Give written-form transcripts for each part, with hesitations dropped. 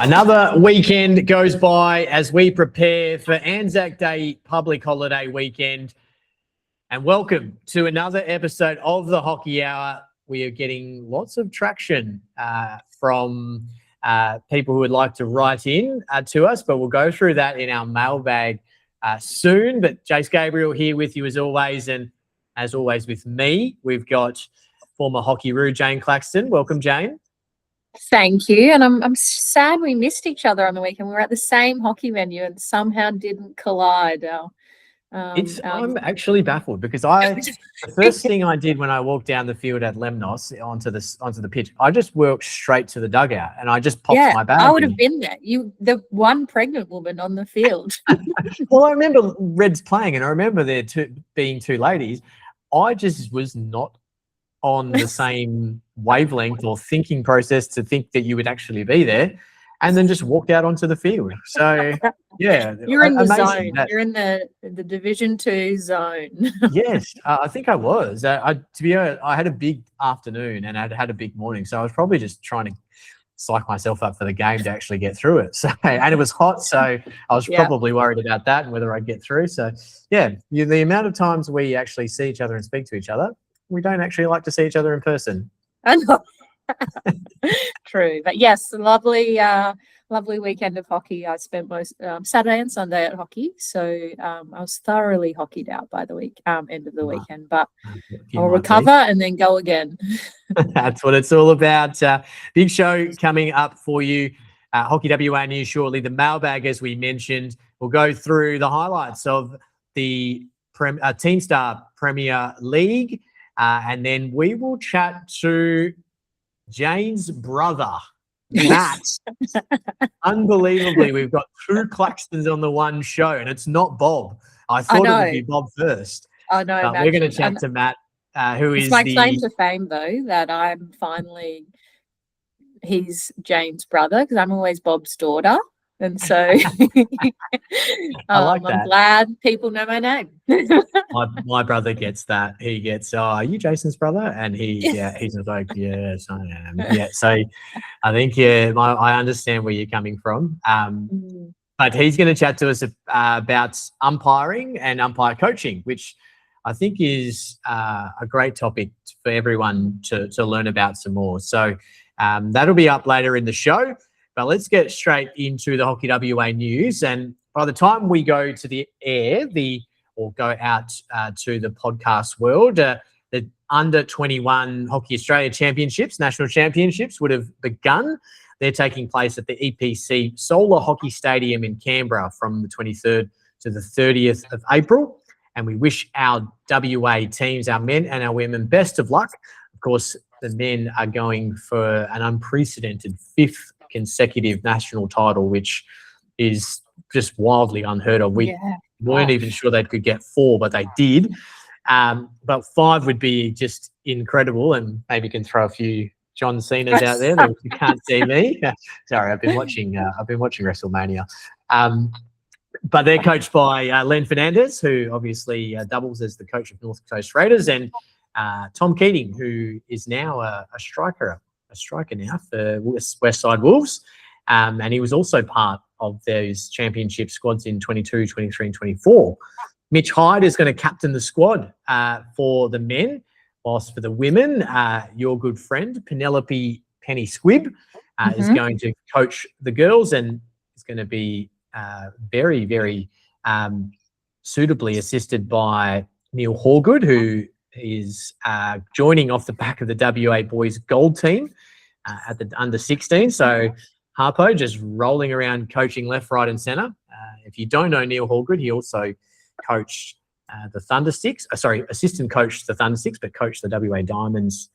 Another weekend goes by as we prepare for Anzac Day public holiday weekend. And welcome to another episode of the Hockey Hour. We are getting lots of traction from people who would like to write in to us, but we'll go through that in our mailbag soon. But Jace Gabriel here with you as always, and as always with me, we've got former Hockey-roo Jane Claxton. Welcome, Jane. Thank you. And I'm sad we missed each other on the weekend. We were at the same hockey venue and somehow didn't collide. I'm actually baffled because the first thing I did when I walked down the field at Lemnos onto the pitch, I just walked straight to the dugout and I just popped my bag. I would have been there. The one pregnant woman on the field. Well, I remember Reds playing and I remember there being two ladies. I just was not on the same wavelength or thinking process to think that you would actually be there, and then just walked out onto the field. So, yeah. You're in the zone. You're in the Division 2 zone. Yes, I think I was. To be honest, I had a big afternoon and I'd had a big morning, so I was probably just trying to psych myself up for the game to actually get through it. So, and it was hot, so I was probably worried about that and whether I'd get through. So, yeah, the amount of times we actually see each other and speak to each other, we don't actually like to see each other in person. I know. True. But yes, lovely weekend of hockey. I spent most Saturday and Sunday at hockey. So I was thoroughly hockeyed out by the end of the weekend. But I'll recover and then go again. That's what it's all about. Big show coming up for you. Hockey WA news shortly. The mailbag, as we mentioned, we'll go through the highlights of the TeamStar Premier League. And then we will chat to Jane's brother, Matt. Unbelievably, we've got two Claxtons on the one show, and it's not Bob. I thought it would be Bob first. I know. We're going to chat to Matt, who is my claim to fame, though, that he's Jane's brother, because I'm always Bob's daughter. And so I'm glad people know my name. my brother gets that. He gets, are you Jason's brother? And he's like, yes, I am. Yeah. So I think, I understand where you're coming from. But he's going to chat to us about umpiring and umpire coaching, which I think is a great topic for everyone to learn about some more. So that'll be up later in the show. But let's get straight into the Hockey WA news. And by the time we go to the air, or go out to the podcast world, the Under-21 Hockey Australia Championships, National Championships, would have begun. They're taking place at the EPC Solar Hockey Stadium in Canberra from the 23rd to the 30th of April. And we wish our WA teams, our men and our women, best of luck. Of course, the men are going for an unprecedented fifth consecutive national title, which is just wildly unheard of. We weren't even sure they could get 4, but they did. But 5 would be just incredible, and maybe can throw a few John Cena's out there that you can't see me. Sorry, I've been watching WrestleMania. But they're coached by Len Fernandez, who obviously doubles as the coach of North Coast Raiders, and Tom Keating, who is now a striker now for Westside Wolves. And he was also part of those championship squads in 22, 23 and 24. Mitch Hyde is going to captain the squad for the men, whilst for the women, your good friend, Penelope Penny Squibb, is going to coach the girls, and is going to be very, very suitably assisted by Neil Horgood, who is joining off the back of the WA boys gold team at the under-16. So Harpo just rolling around coaching left, right and centre. If you don't know Neil Horgood, he also coached the Thundersticks. Assistant coached the Thundersticks, but coached the WA Diamonds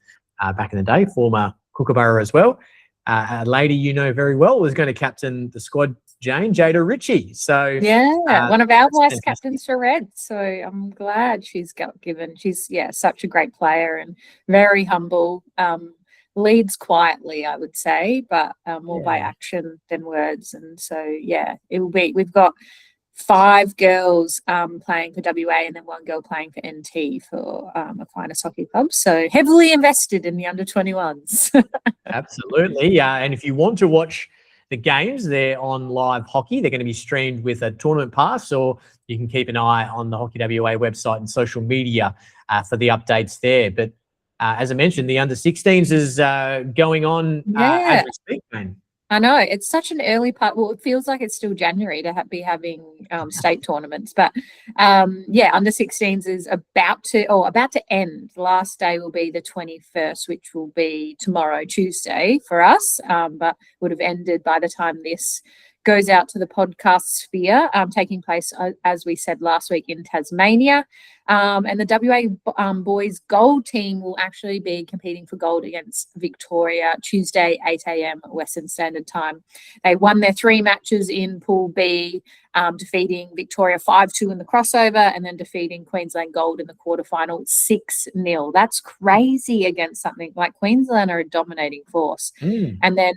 back in the day, former Kookaburra as well. A lady you know very well was going to captain the squad, Jada Ritchie. So one of our vice captains for Reds. So I'm glad she's given. She's such a great player and very humble. Leads quietly, I would say, but more by action than words. And so it will be. We've got 5 girls playing for WA and then 1 girl playing for NT for Aquinas Hockey Club. So heavily invested in the under-21s. Absolutely. And if you want to watch the games. They're on live hockey. They're going to be streamed with a tournament pass, or you can keep an eye on the Hockey WA website and social media for the updates there. But as I mentioned, the under-16s is going on as we speak, man. I know, it's such an early part. Well, it feels like it's still January to be having state tournaments, but under 16s is about to end. The last day will be the 21st, which will be tomorrow, Tuesday, for us, but would have ended by the time this goes out to the podcast sphere, taking place, as we said last week, in Tasmania. And the WA boys gold team will actually be competing for gold against Victoria Tuesday, 8 a.m. Western Standard Time. They won their 3 matches in Pool B, defeating Victoria 5-2 in the crossover, and then defeating Queensland Gold in the quarterfinal 6-0. That's crazy against something like Queensland are a dominating force. And then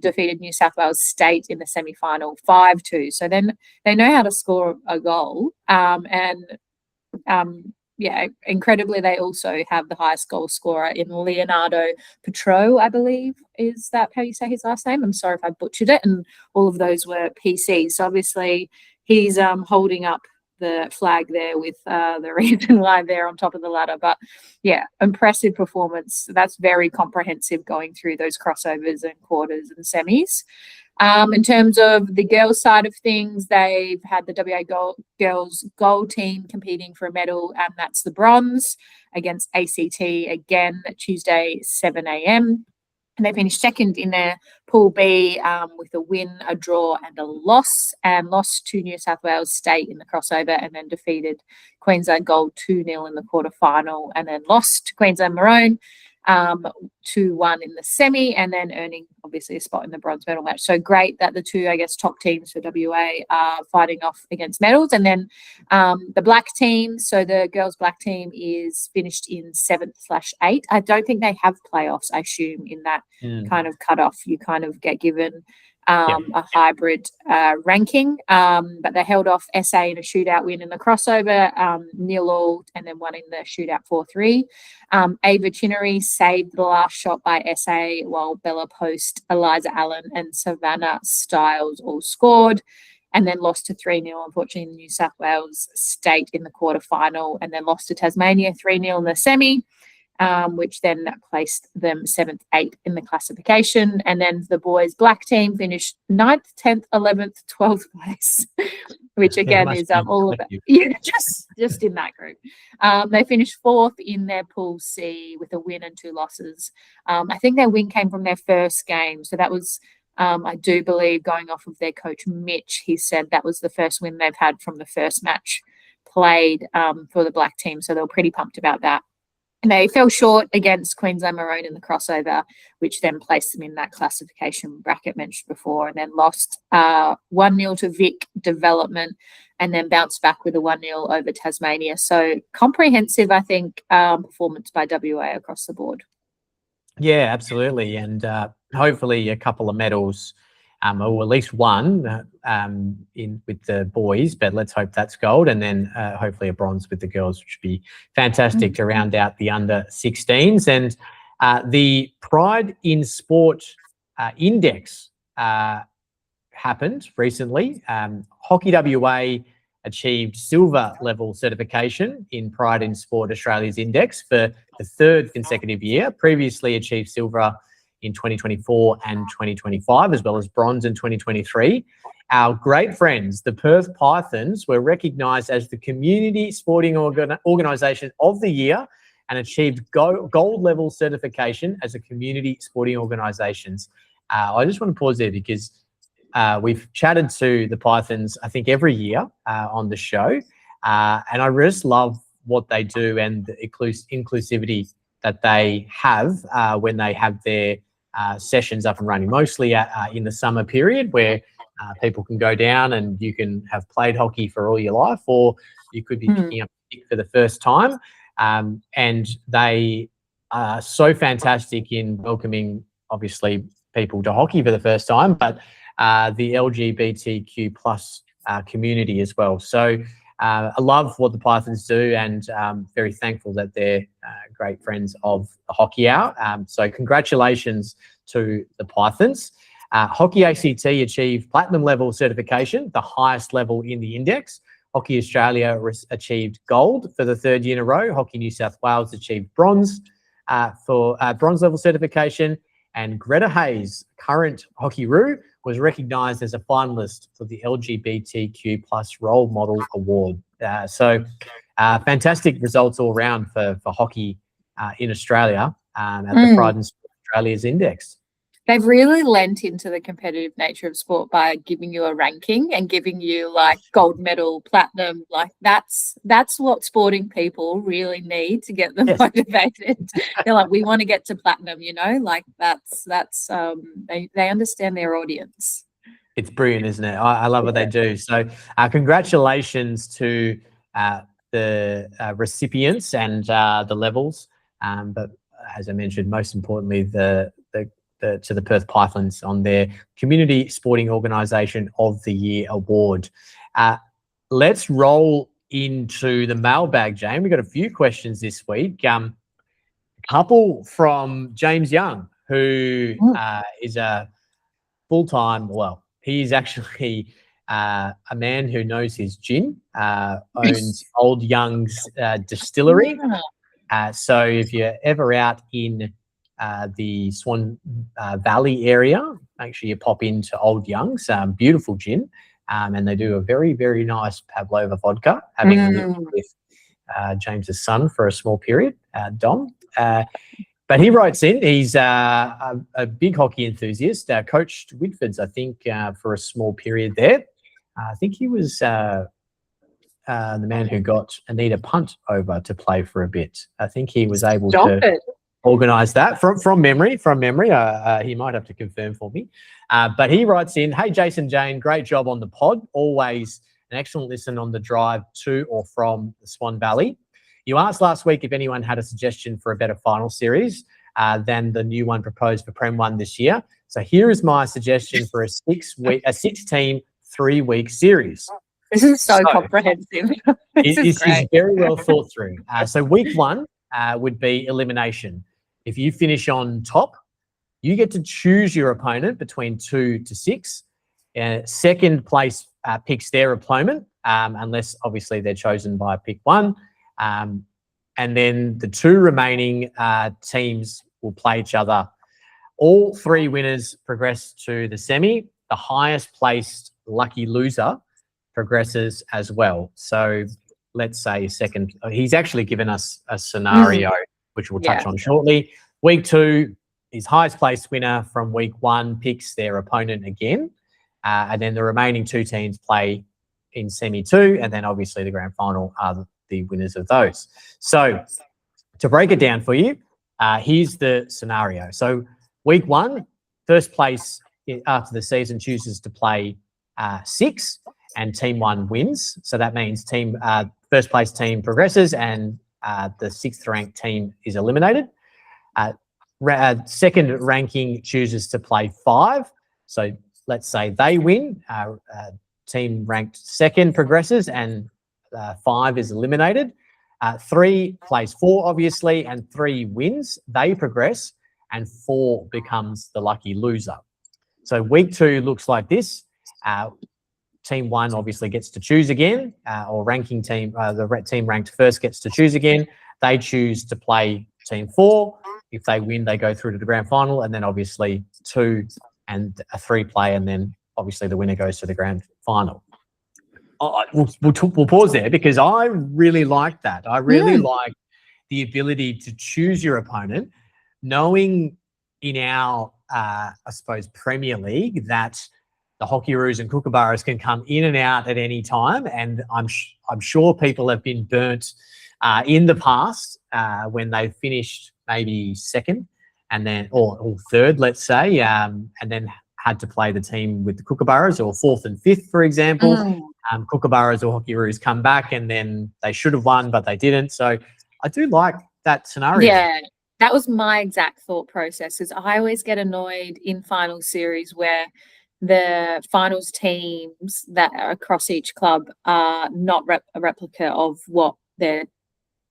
defeated New South Wales State in the semi-final 5-2. So then they know how to score a goal. Incredibly, they also have the highest goal scorer in Leonardo Petro, I believe. Is that how you say his last name? I'm sorry if I butchered it. And all of those were PCs. So obviously he's holding up the flag there with the reason why they're on top of the ladder. But yeah, impressive performance. That's very comprehensive going through those crossovers and quarters and semis. In terms of the girls' side of things, they've had the WA girls gold team competing for a medal, and that's the bronze against ACT again Tuesday, 7 a.m. And they finished second in their Pool B with a win, a draw, and a loss, and lost to New South Wales State in the crossover, and then defeated Queensland Gold 2-0 in the quarterfinal, and then lost to Queensland Maroon 2-1 in the semi, and then earning obviously a spot in the bronze medal match. So great that the two, I guess, top teams for WA are fighting off against medals. And then the black team, so the girls' black team is finished in 7th/8. I don't think they have playoffs, I assume, in that kind of cutoff. You kind of get given a hybrid ranking, but they held off SA in a shootout win in the crossover, 0-0, and then won in the shootout 4-3. Ava Chinnery saved the last shot by SA, while Bella Post, Eliza Allen, and Savannah Stiles all scored, and then lost to 3-0, unfortunately, in New South Wales State in the quarterfinal, and then lost to Tasmania 3-0 in the semi. Which then placed them 7th, 8th in the classification. And then the boys' black team finished 9th, 10th, 11th, 12th place, which again is all about just in that group. They finished 4th in their Pool C with a win and 2 losses. I think their win came from their first game. So that was, I do believe, going off of their coach, Mitch, he said that was the first win they've had from the first match played for the black team. So they were pretty pumped about that. And they fell short against Queensland Maroon in the crossover, which then placed them in that classification bracket mentioned before, and then lost 1-0 to Vic Development, and then bounced back with a 1-0 over Tasmania. So comprehensive, I think, performance by WA across the board. Yeah, absolutely. And hopefully a couple of medals, or at least one in with the boys, but let's hope that's gold, and then hopefully a bronze with the girls, which would be fantastic to round out the under-16s. And the Pride in Sport Index happened recently. Hockey WA achieved silver level certification in Pride in Sport Australia's index for the 3rd consecutive year. Previously achieved silver in 2024 and 2025, as well as bronze in 2023. Our great friends, the Perth Pythons, were recognised as the Community Sporting Organisation of the Year and achieved gold level certification as a Community Sporting Organisations. I just want to pause there because we've chatted to the Pythons, I think, every year on the show, and I just love what they do and the inclusivity that they have when they have their sessions up and running, mostly in the summer period, where people can go down and you can have played hockey for all your life, or you could be picking up a stick for the first time. And they are so fantastic in welcoming, obviously, people to hockey for the first time, but the LGBTQ plus community as well. So I love what the Pythons do, and very thankful that they're great friends of the Hockey Hour. So congratulations to the Pythons. Hockey ACT achieved platinum level certification, the highest level in the index. Hockey Australia achieved gold for the third year in a row. Hockey New South Wales achieved bronze for bronze level certification. And Greta Hayes, current Hockey-Roo, was recognised as a finalist for the LGBTQ plus Role Model Award. Fantastic results all round for hockey in Australia at the Pride and Sport Australia's index. They've really lent into the competitive nature of sport by giving you a ranking and giving you like gold medal, platinum. Like that's what sporting people really need to get them motivated. They're like, we want to get to platinum, like that's they understand their audience. It's brilliant, isn't it? I love what they do. So congratulations to the recipients and the levels. But as I mentioned, most importantly, to the Perth Pythons on their Community Sporting Organisation of the Year award. Let's roll into the mailbag, Jane. We've got a few questions this week. A couple from James Young, who is a full-time, he's actually a man who knows his gin, owns Old Young's distillery. So if you're ever out in the Swan Valley area, make sure you pop into Old Young's, beautiful gin, and they do a very, very nice Pavlova vodka, having lived with James's son for a small period, Dom. But he writes in, he's a big hockey enthusiast, coached Whitfords, I think, for a small period there. I think he was the man who got Anita Punt over to play for a bit. I think he was able to organise that from memory. He might have to confirm for me. But he writes in, hey, Jason, Jane, great job on the pod. Always an excellent listen on the drive to or from the Swan Valley. You asked last week if anyone had a suggestion for a better final series than the new one proposed for Prem 1 this year. So here is my suggestion for a 6-team, 3-week series. This is so comprehensive. This is very well thought through. So week 1 would be elimination. If you finish on top, you get to choose your opponent between 2 to 6. Second place picks their opponent, unless obviously they're chosen by pick 1. And then the 2 remaining teams will play each other. All 3 winners progress to the semi. The highest placed lucky loser progresses as well. So let's say second. He's actually given us a scenario, which we'll touch on shortly. Week 2, his highest placed winner from week 1 picks their opponent again. And then the remaining 2 teams play in semi 2. And then obviously the grand final are the winners of those. So to break it down for you, here's the scenario. So week 1, first place after the season chooses to play 6 and team 1 wins. So that means first place team progresses and the 6th ranked team is eliminated. Second ranking chooses to play 5. So let's say they win. Team ranked 2nd progresses and 5 is eliminated. 3 plays 4, obviously, and 3 wins. They progress, and 4 becomes the lucky loser. So week 2 looks like this. Team 1 obviously gets to choose again, or ranking team, the team ranked first gets to choose again. They choose to play team 4. If they win, they go through to the grand final, and then obviously 2 and a 3 play, and then obviously the winner goes to the grand final. We'll pause there because I really like that. I really like the ability to choose your opponent, knowing in our, I suppose, Premier League that the Hockey-Roos and Kookaburras can come in and out at any time, and I'm sure people have been burnt in the past when they've finished maybe 2nd and then or 3rd, let's say, and then had to play the team with the Kookaburras, or 4th and 5th, for example. Kookaburras or Hockey-Roos come back and then they should have won, but they didn't. So I do like that scenario. Yeah, that was my exact thought process, is I always get annoyed in final series where the finals teams that are across each club are not a replica of what their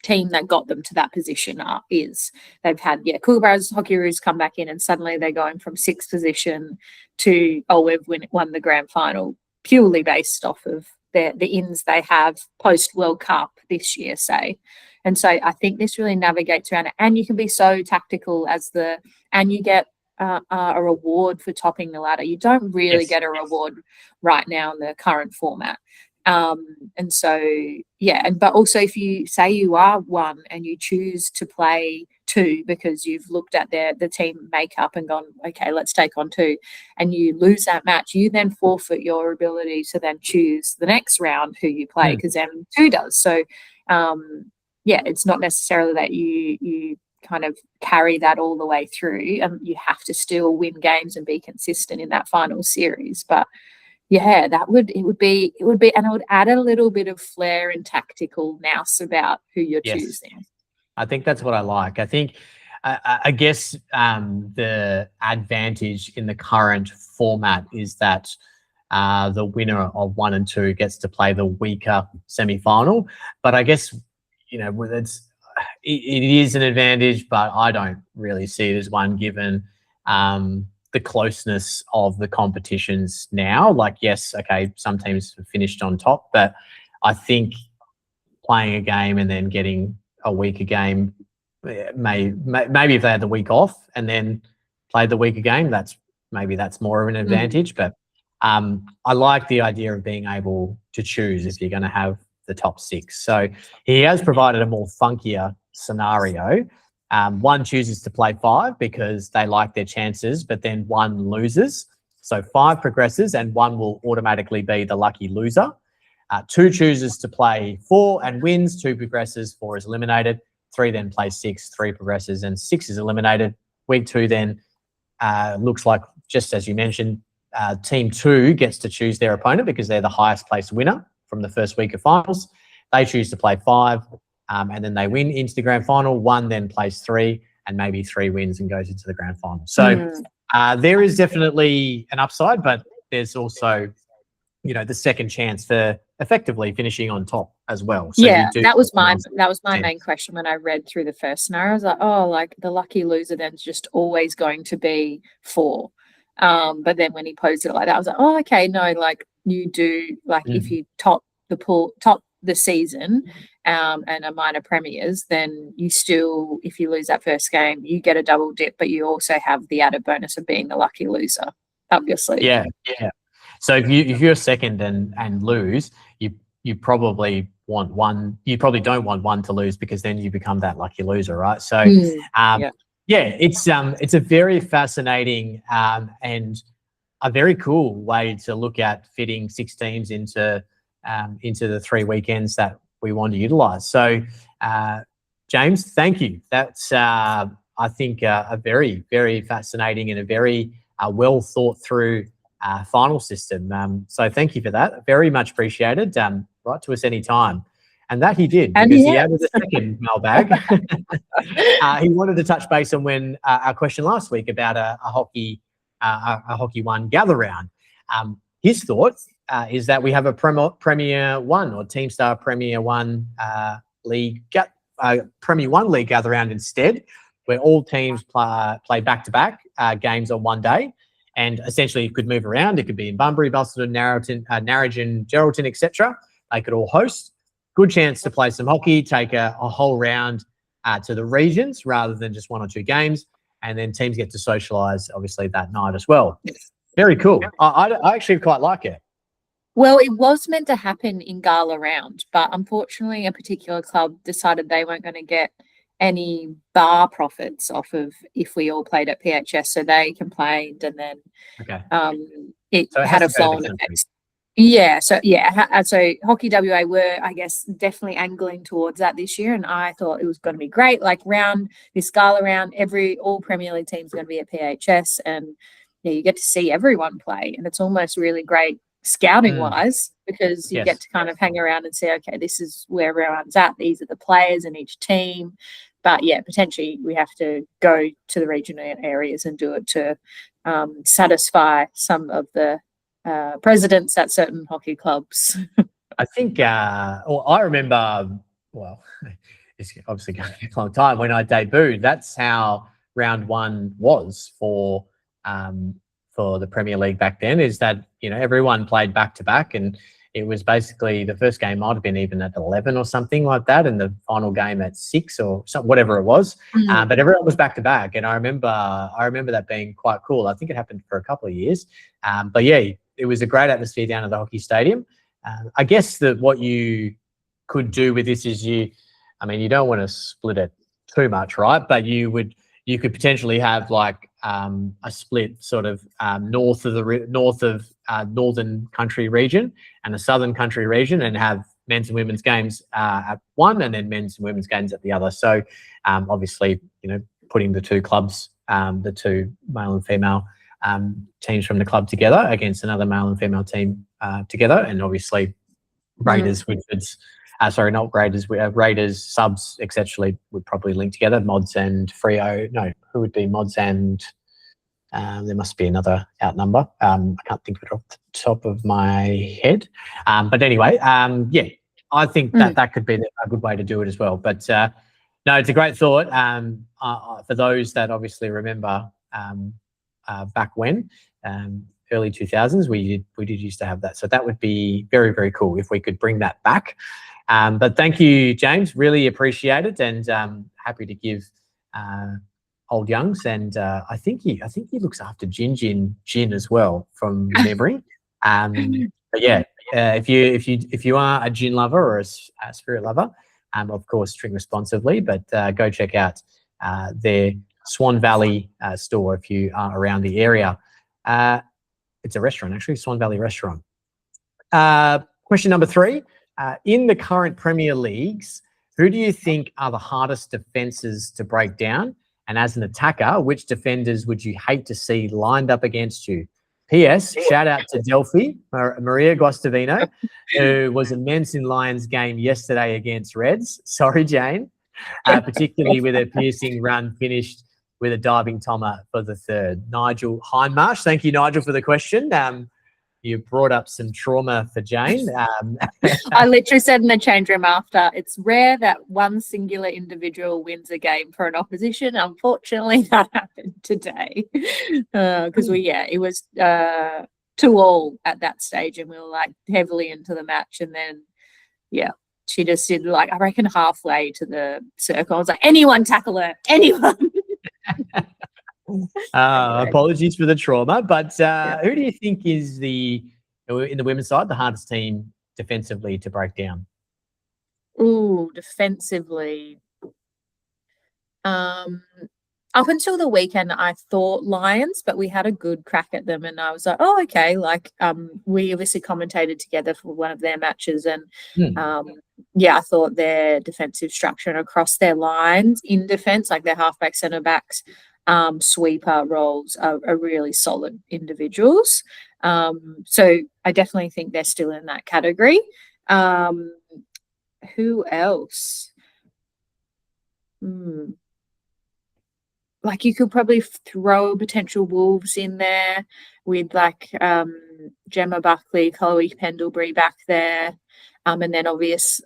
team that got them to that position is. They've had, Kookaburras, Hockeyroos come back in, and suddenly they're going from 6th position to, we've won the grand final, purely based off of the ins they have post World Cup this year, say. And so I think this really navigates around it. And you can be so tactical and you get a reward for topping the ladder. You don't really get a reward right now in the current format. And so, but also if you say you are 1 and you choose to play 2 because you've looked at the team makeup and gone, okay, let's take on 2, and you lose that match, you then forfeit your ability to then choose the next round who you play, because M2 does. So, it's not necessarily that you kind of carry that all the way through, and you have to still win games and be consistent in that final series. But it would be, and it would add a little bit of flair and tactical nous about who you're choosing. I think that's what I like. I think, I guess the advantage in the current format is that the winner of 1 and 2 gets to play the weaker semi-final. But I guess, it is an advantage, but I don't really see it as one, given the closeness of the competitions now. Like, yes, okay, some teams have finished on top, but I think playing a game and then getting a weaker game, maybe if they had the week off and then played the weaker game, that's more of an advantage. But I like the idea of being able to choose if you're going to have the top 6. So he has provided a more funkier scenario. 1 chooses to play 5 because they like their chances, but then 1 loses. So 5 progresses and 1 will automatically be the lucky loser. 2 chooses to play 4 and wins. 2 progresses, 4 is eliminated. 3 then plays 6, 3 progresses, and 6 is eliminated. Week 2 then looks like, just as you mentioned, Team 2 gets to choose their opponent because they're the highest placed winner from the first week of finals. They choose to play 5. And then they win into the grand final. 1 then plays 3, and maybe 3 wins and goes into the grand final. So there is definitely an upside, but there's also, the second chance for effectively finishing on top as well. So that was my main question when I read through the first scenario. I was like, the lucky loser then is just always going to be 4. But then when he posed it like that, I was like, okay, no, like you do, like if you top the season and are minor premiers, then you still, if you lose that first game, you get a double dip, but you also have the added bonus of being the lucky loser, obviously. Yeah. So if you're second and lose, you probably want 1. You probably don't want 1 to lose, because then you become that lucky loser, right? So it's a very fascinating and a very cool way to look at fitting 6 teams into the 3 weekends that we want to utilise. So, James, thank you. That's, I think, a very, very fascinating and a very well thought through final system. So thank you for that. Very much appreciated. Write to us anytime. And that he did, because he added a second mailbag. He wanted to touch base on when our question last week about a Hockey One gather round. His thought is that we have a Premier One or TeamStar Premier One League Premier One League gather round instead, where all teams play back-to-back games on one day, and essentially it could move around. It could be in Bunbury, Busselton, Narrogin, Geraldton, etc. They could all host. Good chance to play some hockey, take a whole round to the regions rather than just 1 or 2 games, and then teams get to socialise, obviously, that night as well. Very cool. I actually quite like it. Well, it was meant to happen in Gala Round, but unfortunately a particular club decided they weren't going to get any bar profits off of if we all played at PHS, so they complained, and then it had a flow-on effect. So Hockey WA were, I guess, definitely angling towards that this year, and I thought it was going to be great. Like this Gala round, all Premier League teams are going to be at PHS, and you get to see everyone play, and it's almost really great scouting wise, because you get to kind of hang around and see, okay, this is where everyone's at, these are the players in each team. But potentially we have to go to the regional areas and do it to satisfy some of the presidents at certain hockey clubs. I think, I remember, it's obviously going to be a long time, when I debuted, that's how round one was for the Premier League back then, is that, everyone played back to back, and it was basically the first game might have been even at 11 or something like that, and the final game at 6 or whatever it was. But everyone was back to back, and I remember that being quite cool. I think it happened for a couple of years, but yeah, it was a great atmosphere down at the hockey stadium. I guess that what you could do with this is you don't want to split it too much, right? But you could potentially have like a split sort of north of Northern Country region and a Southern Country region, and have men's and women's games at one, and then men's and women's games at the other. So obviously, putting the two clubs, the two male and female teams from the club together against another male and female team together, and obviously Raiders, Woodfords. Sorry, not Raiders. We have Raiders, Subs, etc. would probably link together. Mods and Freo. No, who would be Mods and? There must be another outnumber. I can't think of it off the top of my head. But anyway, yeah, I think that could be a good way to do it as well. But no, it's a great thought. For those that obviously remember back when, early 2000s, we did used to have that. So that would be very, very cool if we could bring that back. But thank you, James. Really appreciate it, and happy to give old Youngs, and I think he looks after Gin as well from memory. But yeah, if you are a gin lover or a spirit lover, of course drink responsibly. But go check out their Swan Valley store if you are around the area. It's a restaurant, actually, Swan Valley Restaurant. Question number 3. In the current Premier Leagues, who do you think are the hardest defences to break down? And as an attacker, which defenders would you hate to see lined up against you? P.S. Shout out to Delphi, Maria Guastavino, who was immense in Lions game yesterday against Reds. Sorry, Jane. Particularly with her piercing run finished with a diving tommer for the third. Nigel Hindmarsh. Thank you, Nigel, for the question. You brought up some trauma for Jane. I literally said in the change room after, it's rare that one singular individual wins a game for an opposition. Unfortunately, that happened today because it was 2-2 at that stage, and we were like heavily into the match. And then, she just did I reckon halfway to the circle, I was like, anyone tackle her, anyone. Apologies for the trauma, but who do you think is in the women's side the hardest team defensively to break down? Ooh, defensively. Up until the weekend, I thought Lions, but we had a good crack at them, and I was like, oh, okay. We obviously commentated together for one of their matches, and I thought their defensive structure and across their lines in defense, like their halfback, centre backs, sweeper roles are really solid individuals. So I definitely think they're still in that category. Who else? You could probably throw potential Wolves in there with Gemma Buckley, Chloe Pendlebury back there. And then obvious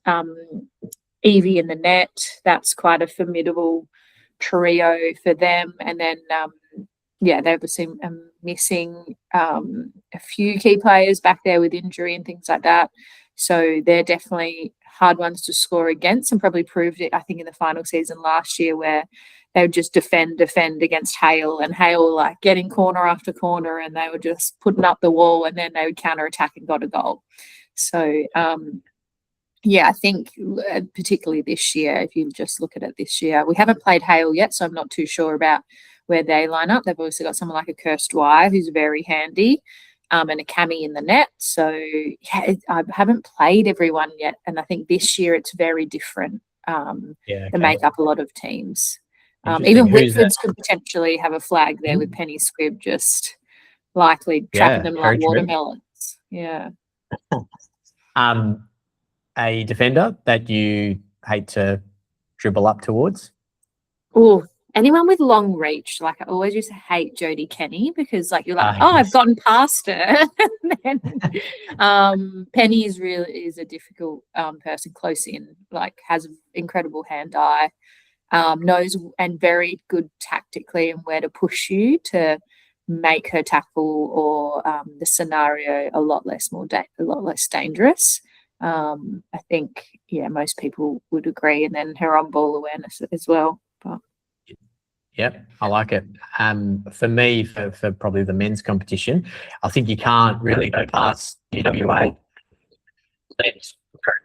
Evie in the net. That's quite a formidable trio for them. And then they're obviously missing a few key players back there with injury and things like that, so they're definitely hard ones to score against, and probably proved it, I think, in the final season last year, where they would just defend against Hale, and Hale getting corner after corner, and they were just putting up the wall, and then they would counter attack and got a goal. So I think particularly this year, if you just look at it this year, we haven't played Hale yet, so I'm not too sure about where they line up. They've also got someone like a Kirst Dwyer, who's very handy, and a Cammy in the net. So I haven't played everyone yet, and I think this year it's very different. They make up a lot of teams. Even Whitfords could potentially have a flag there with Penny Squibb just likely trapping them like watermelons. Yeah. A defender that you hate to dribble up towards? Oh, anyone with long reach. Like I always used to hate Jodie Kenny because like you're like, Yes. I've gotten past her. And then Penny is a difficult person, close in, like has incredible hand-eye, knows and very good tactically and where to push you to make her tackle or the scenario a lot less dangerous. I think most people would agree, and then her on ball awareness as well. But Yep, I like it. For me, for probably the men's competition, I think you can't really go past UWA.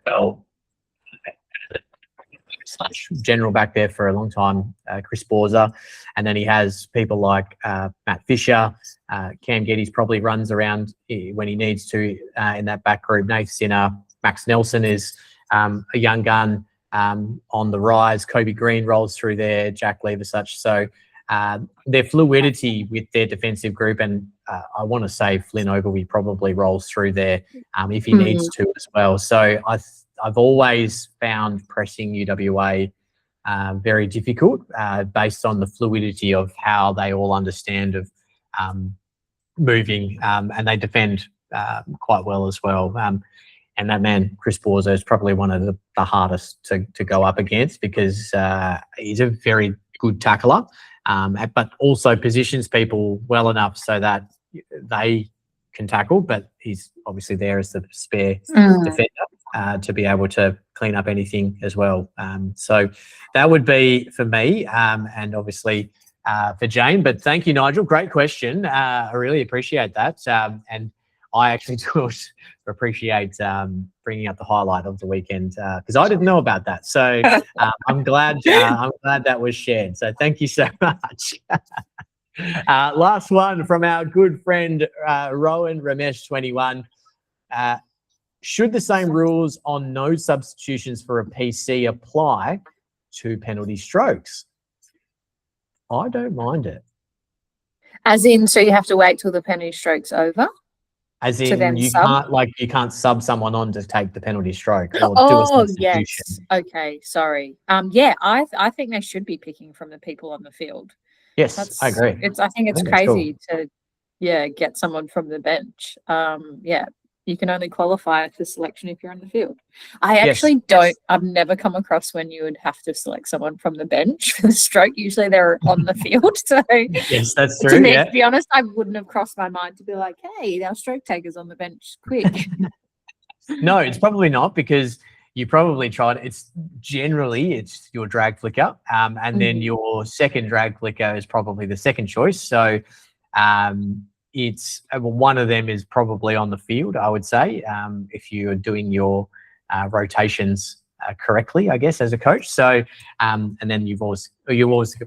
Well, general back there for a long time, Chris Borza, and then he has people like Matt Fisher, Cam Geddes probably runs around when he needs to in that back group. Nath Sinner, Max Nelson is a young gun on the rise. Kobe Green rolls through there, Jack Leversuch. So their fluidity with their defensive group, and I want to say Flynn Ogilvie probably rolls through there if he needs to as well. So I've always found pressing UWA very difficult based on the fluidity of how they all understand of moving, and they defend quite well as well. And that man, Chris Borza, is probably one of the hardest to go up against because he's a very good tackler, but also positions people well enough so that they can tackle, but he's obviously there as the spare defender to be able to clean up anything as well. So that would be for me, and obviously for Jane. But thank you, Nigel. Great question. I really appreciate that. And I actually do appreciate bringing up the highlight of the weekend because I didn't know about that. So I'm glad that was shared. So thank you so much. Last one from our good friend Rowan Ramesh 21. Should the same rules on no substitutions for a PC apply to penalty strokes? I don't mind it. As in, so you have to wait till the penalty stroke's over? As in, you can't sub someone on to take the penalty stroke or do a substitution. Yes. Okay, sorry. I think they should be picking from the people on the field. Yes, I agree. I think it's crazy to get someone from the bench. You can only qualify for selection if you're on the field. I've never come across when you would have to select someone from the bench for the stroke. Usually they're on the field. So yes, that's true. To be honest, I wouldn't have crossed my mind to be like, hey, our stroke taker's on the bench, quick. No, it's probably not because you probably tried. It's your drag flicker, and then your second drag flicker is probably the second choice. So it's one of them is probably on the field, I would say, if you're doing your rotations correctly, I guess, as a coach. So and then you've always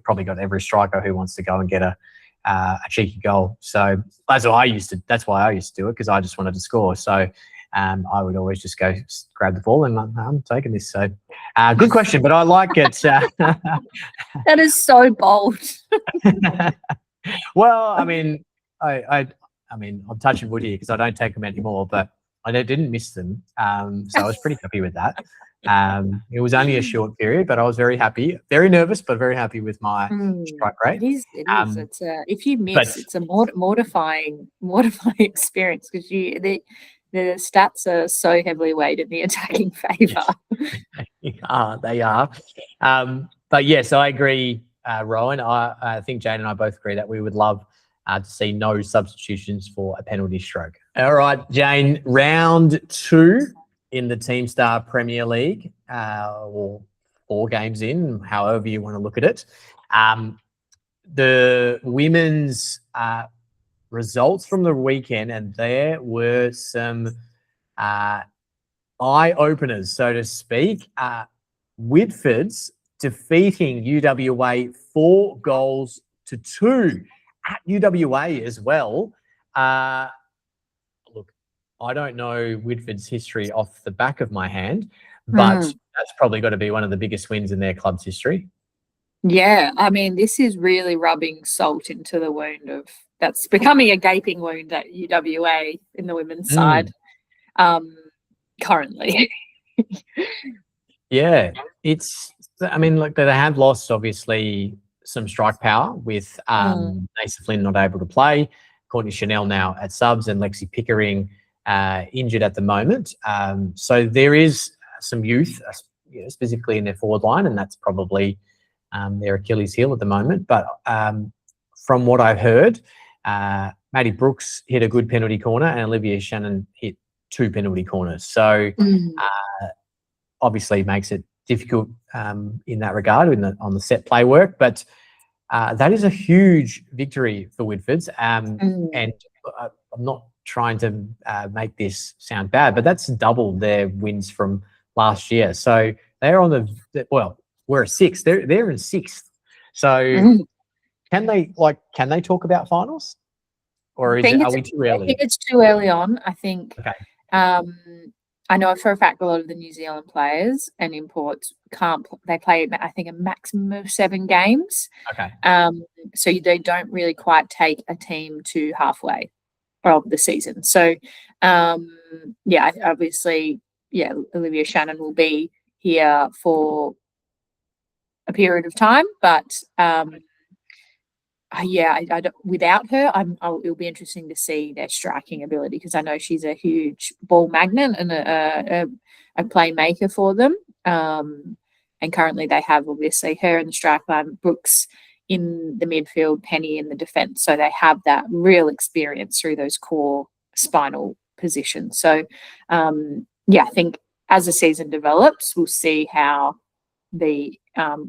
probably got every striker who wants to go and get a cheeky goal. So that's why I used to do it, because I just wanted to score. So I would always just go grab the ball and I'm taking this. So good question, but I like it. That is so bold. Well, I mean, I'm touching wood here because I don't take them anymore, but I didn't miss them. So I was pretty happy with that. It was only a short period, but I was very happy, very nervous, but very happy with my strike rate. It is. It's if you miss, it's a mortifying experience because the stats are so heavily weighed in the attacking favour. They are. But yes, I agree, Rowan. I think Jane and I both agree that we would love to see no substitutions for a penalty stroke. All right, Jane, round 2 in the TeamStar Premier League, or 4 games in, however you want to look at it. The women's results from the weekend, and there were some eye-openers, so to speak. Whitford's defeating UWA 4-2 at UWA as well. Look, I don't know Whitford's history off the back of my hand, but that's probably got to be one of the biggest wins in their club's history. Yeah, I mean, this is really rubbing salt into the wound that's becoming a gaping wound at UWA in the women's side currently. Yeah, they have lost, obviously, some strike power with Nasa Flynn not able to play, Courtney Chanel now at subs, and Lexi Pickering injured at the moment. So there is some youth, specifically in their forward line, and that's probably their Achilles heel at the moment. But from what I've heard, Maddie Brooks hit a good penalty corner and Olivia Shannon hit 2 penalty corners. So obviously makes it difficult in that regard on the set play work. But that is a huge victory for Whitfords. And I'm not trying to make this sound bad, but that's double their wins from last year. So they're on we're a 6th. They're in 6th. So can they talk about finals? Or are we too early? I think it's too early on. I think okay. I know for a fact a lot of the New Zealand players and imports they play, I think, a maximum of 7 games. Okay. So they don't really quite take a team to halfway of the season. So, obviously, Olivia Shannon will be here for a period of time, but I don't, without her, it'll be interesting to see their striking ability, because I know she's a huge ball magnet and a playmaker for them. And currently they have obviously her in the strike line, Brooks in the midfield, Penny in the defence. So they have that real experience through those core spinal positions. So, I think as the season develops, we'll see how the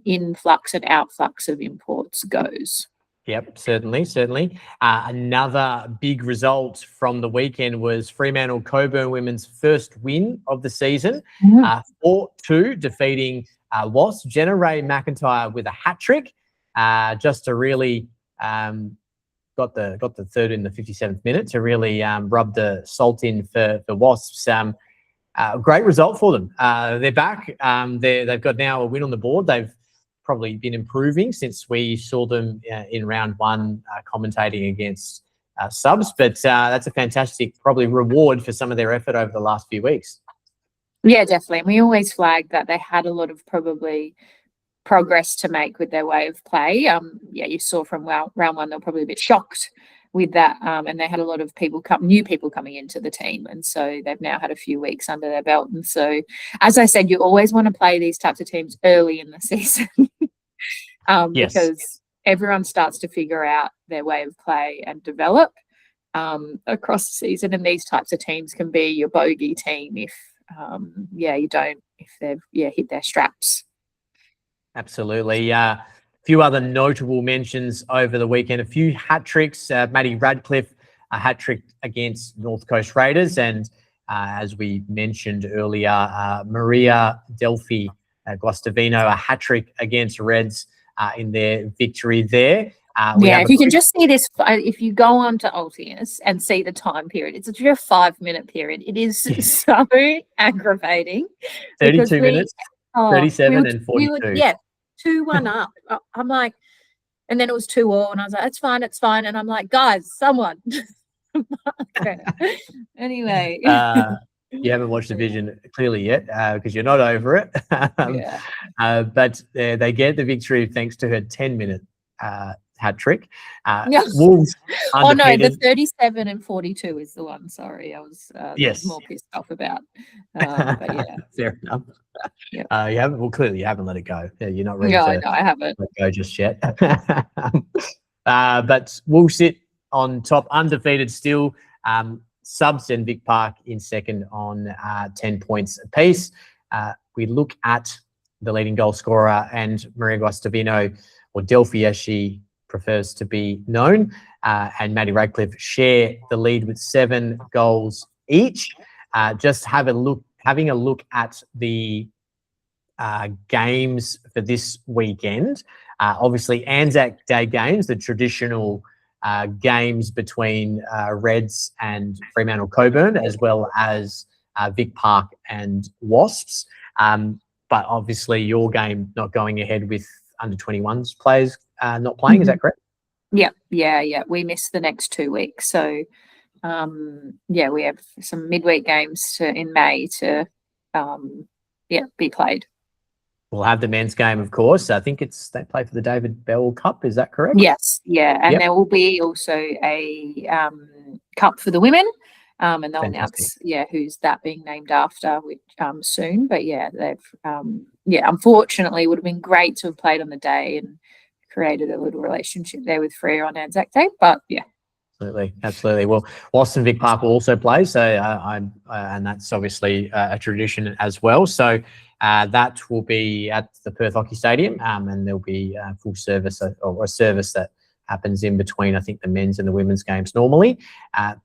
influx and outflux of imports goes. Yep, certainly. Another big result from the weekend was Fremantle Coburn women's first win of the season, 4-2, defeating Wasps. Jenna Ray McIntyre with a hat trick, just to really got the third in the 57th minute to really rub the salt in for Wasps. Great result for them. They're back. They've got now a win on the board. They've probably been improving since we saw them in round 1 commentating against subs, but that's a fantastic probably reward for some of their effort over the last few weeks. Yeah, definitely. And we always flagged that they had a lot of probably progress to make with their way of play. You saw from round 1 they're probably a bit shocked with that, and they had a lot of new people coming into the team, and so they've now had a few weeks under their belt. And so, as I said, you always want to play these types of teams early in the season, because everyone starts to figure out their way of play and develop across the season. And these types of teams can be your bogey team if they've hit their straps. Absolutely. Few other notable mentions over the weekend. A few hat tricks. Maddie Radcliffe, a hat trick against North Coast Raiders, and as we mentioned earlier, Maria Delphi Guastavino, a hat trick against Reds in their victory there. If you can just see this, if you go on to Altius and see the time period, it's a 5-minute period. It is so aggravating. 32 minutes, 37 and 42. 2-1 up. I'm like, and then it was 2-2, and I was like, it's fine. And I'm like, guys, someone. Okay. Anyway. You haven't watched the vision clearly yet because you're not over it. But they get the victory thanks to her 10-minute hat trick. Wolves undefeated. The 37 and 42 is the one. Sorry, I was more pissed off about. But yeah, fair enough. Yep. Clearly you haven't let it go. Yeah, you're not ready no, I haven't let go just yet. But we'll sit on top, undefeated still. Subs and Vic Park in second on 10 points apiece. We look at the leading goal scorer, and Maria Guastavino, or Delphi as she prefers to be known, and Maddie Radcliffe share the lead with 7 goals each. Just having a look at the games for this weekend. Obviously, Anzac Day games, the traditional games between Reds and Fremantle Coburn, as well as Vic Park and Wasps. But obviously, your game not going ahead with under 21s players not playing. Is that correct? Yeah. We missed the next 2 weeks. So, we have some midweek games in May to, be played. We'll have the men's game, of course. I think they play for the David Bell Cup. Is that correct? Yes, yeah, and there will be also a cup for the women, and they'll announce who's that being named after, which soon. But yeah, they've unfortunately, it would have been great to have played on the day and created a little relationship there with Freya on Anzac Day. But yeah. Absolutely. Well, Waston Vic Park will also play, so and that's obviously a tradition as well. So that will be at the Perth Hockey Stadium, and there'll be full service or a service that happens in between, I think, the men's and the women's games normally.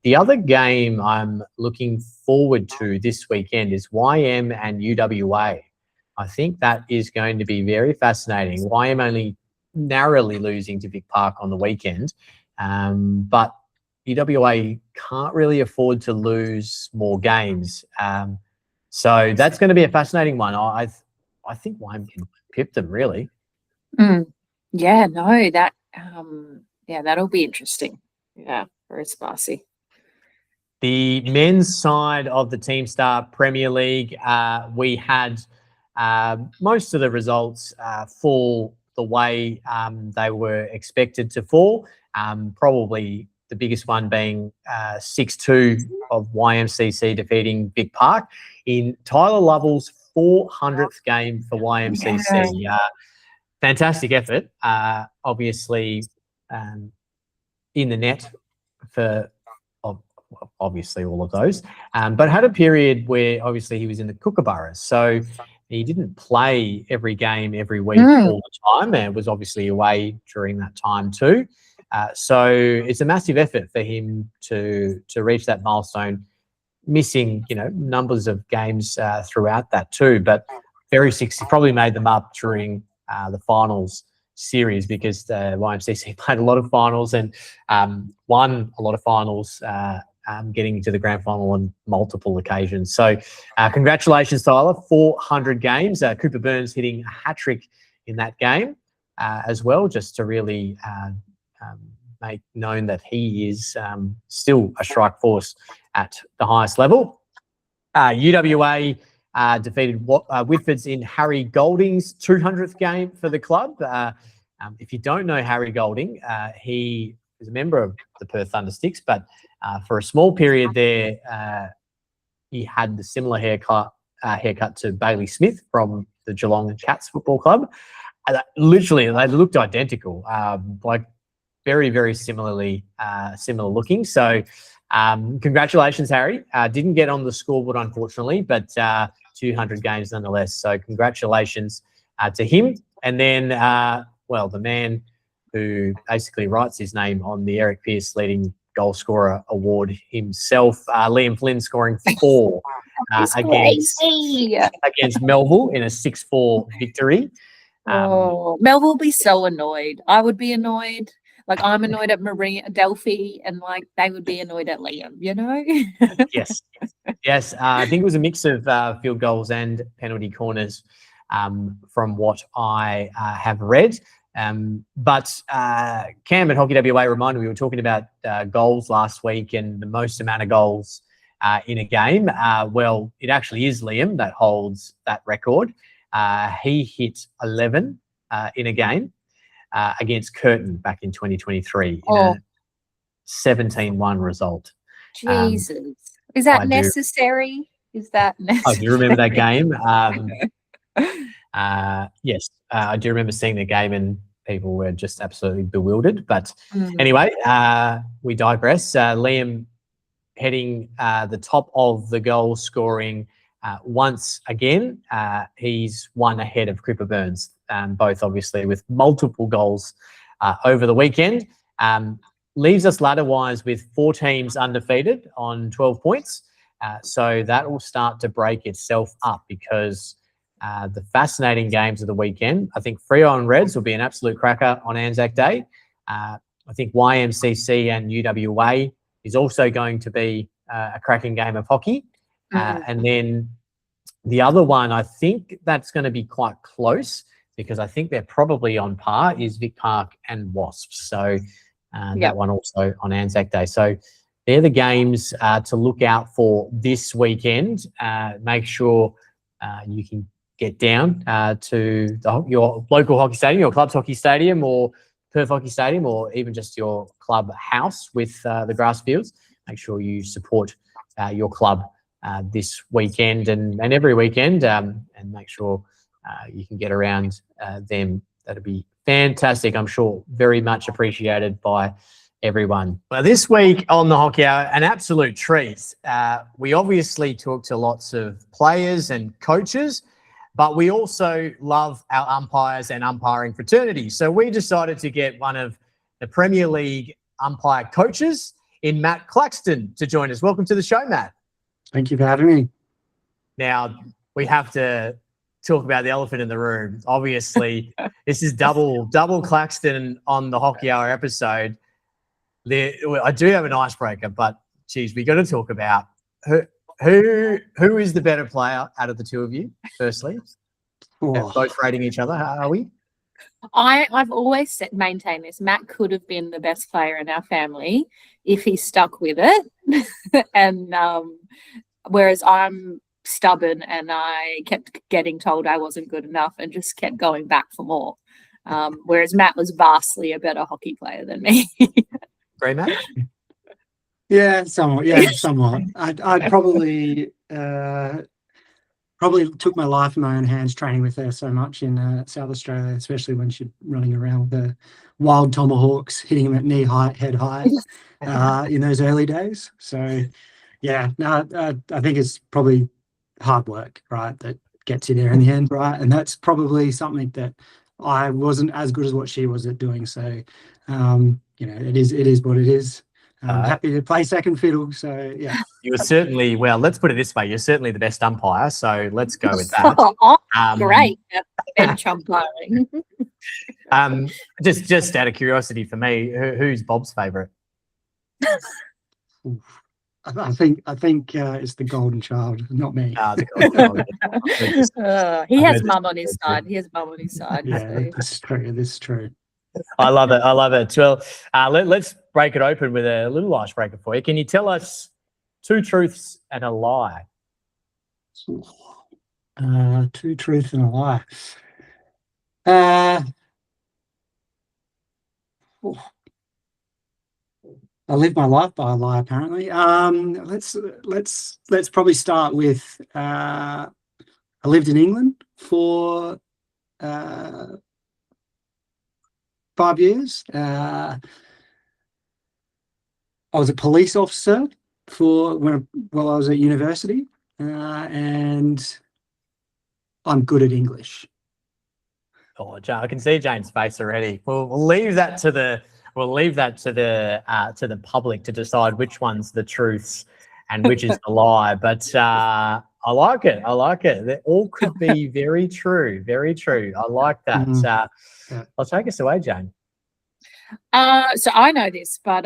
The other game I'm looking forward to this weekend is YM and UWA. I think that is going to be very fascinating. YM only narrowly losing to Vic Park on the weekend, but UWA can't really afford to lose more games. So that's going to be a fascinating one. I think YM can pip them, really. Yeah, no, that'll be interesting. Yeah, very spicy. The men's side of the TeamStar Premier League, we had most of the results fall the way they were expected to fall. Probably the biggest one being 6-2 of YMCC defeating Vic Park in Tyler Lovell's 400th game for YMCC. Fantastic effort. Obviously, in the net for obviously all of those, but had a period where obviously he was in the Kookaburras, so he didn't play every game every week all the time, and was obviously away during that time too. So it's a massive effort for him to reach that milestone, missing numbers of games throughout that too, but he probably made them up during the finals series, because the YMCC played a lot of finals and won a lot of finals, getting to the grand final on multiple occasions. So congratulations, Tyler. 400 games. Cooper Burns hitting a hat-trick in that game as well, just to really make known that he is still a strike force at the highest level. UWA defeated Whitfords in Harry Golding's 200th game for the club. If you don't know Harry Golding, he is a member of the Perth Thundersticks, but for a small period there, he had the similar haircut to Bailey Smith from the Geelong Cats Football Club. Literally, they looked identical, like very, very similar looking. So congratulations, Harry. Didn't get on the scoreboard, unfortunately, but 200 games nonetheless. So congratulations to him. And then, the man who basically writes his name on the Eric Pearce leading goal scorer award himself, Liam Flynn, scoring 4 against Melville in a 6-4 victory. Melville will be so annoyed. I would be annoyed. Like, I'm annoyed at Maria Delphi, and like they would be annoyed at Liam, Yes. I think it was a mix of field goals and penalty corners, from what I have read. But Cam at Hockey WA reminded me, we were talking about goals last week and the most amount of goals in a game. Well, it actually is Liam that holds that record. He hit 11 in a game against Curtin back in 2023 in a 17-1 result. Jesus. Is that necessary? Is that necessary? I do remember that game. Yes, I do remember seeing the game and people were just absolutely bewildered. But anyway, we digress. Liam heading the top of the goal scoring once again. He's one ahead of Cooper Burns, both obviously with multiple goals over the weekend. Leaves us ladder-wise with 4 teams undefeated on 12 points. So that will start to break itself up, because the fascinating games of the weekend, I think Freo and Reds will be an absolute cracker on Anzac Day. I think YMCC and UWA is also going to be a cracking game of hockey. And then the other one, I think that's going to be quite close, because I think they're probably on par, is Vic Park and Wasps. So that one also on Anzac Day. So they're the games to look out for this weekend. Make sure you can get down to your local hockey stadium, your club's hockey stadium, or Perth Hockey Stadium, or even just your club house with the grass fields, make sure you support your club this weekend and every weekend, and make sure you can get around them. That'd be fantastic. I'm sure very much appreciated by everyone. Well, this week on the Hockey Hour, an absolute treat. We obviously talk to lots of players and coaches, but we also love our umpires and umpiring fraternity. So we decided to get one of the Premier League umpire coaches in Matt Claxton to join us. Welcome to the show, Matt. Thank you for having me. Now, we have to talk about the elephant in the room. Obviously, this is double Claxton on the Hockey Hour episode. I do have an icebreaker, but geez, we got to talk about who is the better player out of the two of you. Firstly, both rating each other. How are we? I've always maintained this. Matt could have been the best player in our family if he stuck with it, and whereas I'm stubborn and I kept getting told I wasn't good enough and just kept going back for more. Whereas Matt was vastly a better hockey player than me. Great, Matt. Yeah, somewhat. Yeah, somewhat. I probably took my life in my own hands training with her so much in South Australia, especially when she's running around with the wild tomahawks, hitting them at knee height, head height, in those early days. So, yeah, no, I think it's probably hard work, right, that gets you there in the end, right? And that's probably something that I wasn't as good as what she was at doing. So, it is what it is. I'm happy to play second fiddle. So, yeah. You're certainly, well, let's put it this way. You're certainly the best umpire. So let's go with that. Great. Bench umpiring. Just out of curiosity for me, who's Bob's favourite? I think it's the golden child, not me. The golden child. He has mum on his side. Yeah, that's true. This is true. I love it. Well, let's break it open with a little icebreaker for you. Can you tell us two truths and a lie? Two truths and a lie. I live my life by a lie, apparently. Let's probably start with I lived in England for 5 years. I was a police officer while I was at university, and I'm good at English. Oh, I can see Jane's face already. We'll leave that to the public to decide which one's the truths and which is the lie. But I like it. They all could be very true. Very true. I like that. Yeah. I'll take us away, Jane. So I know this, but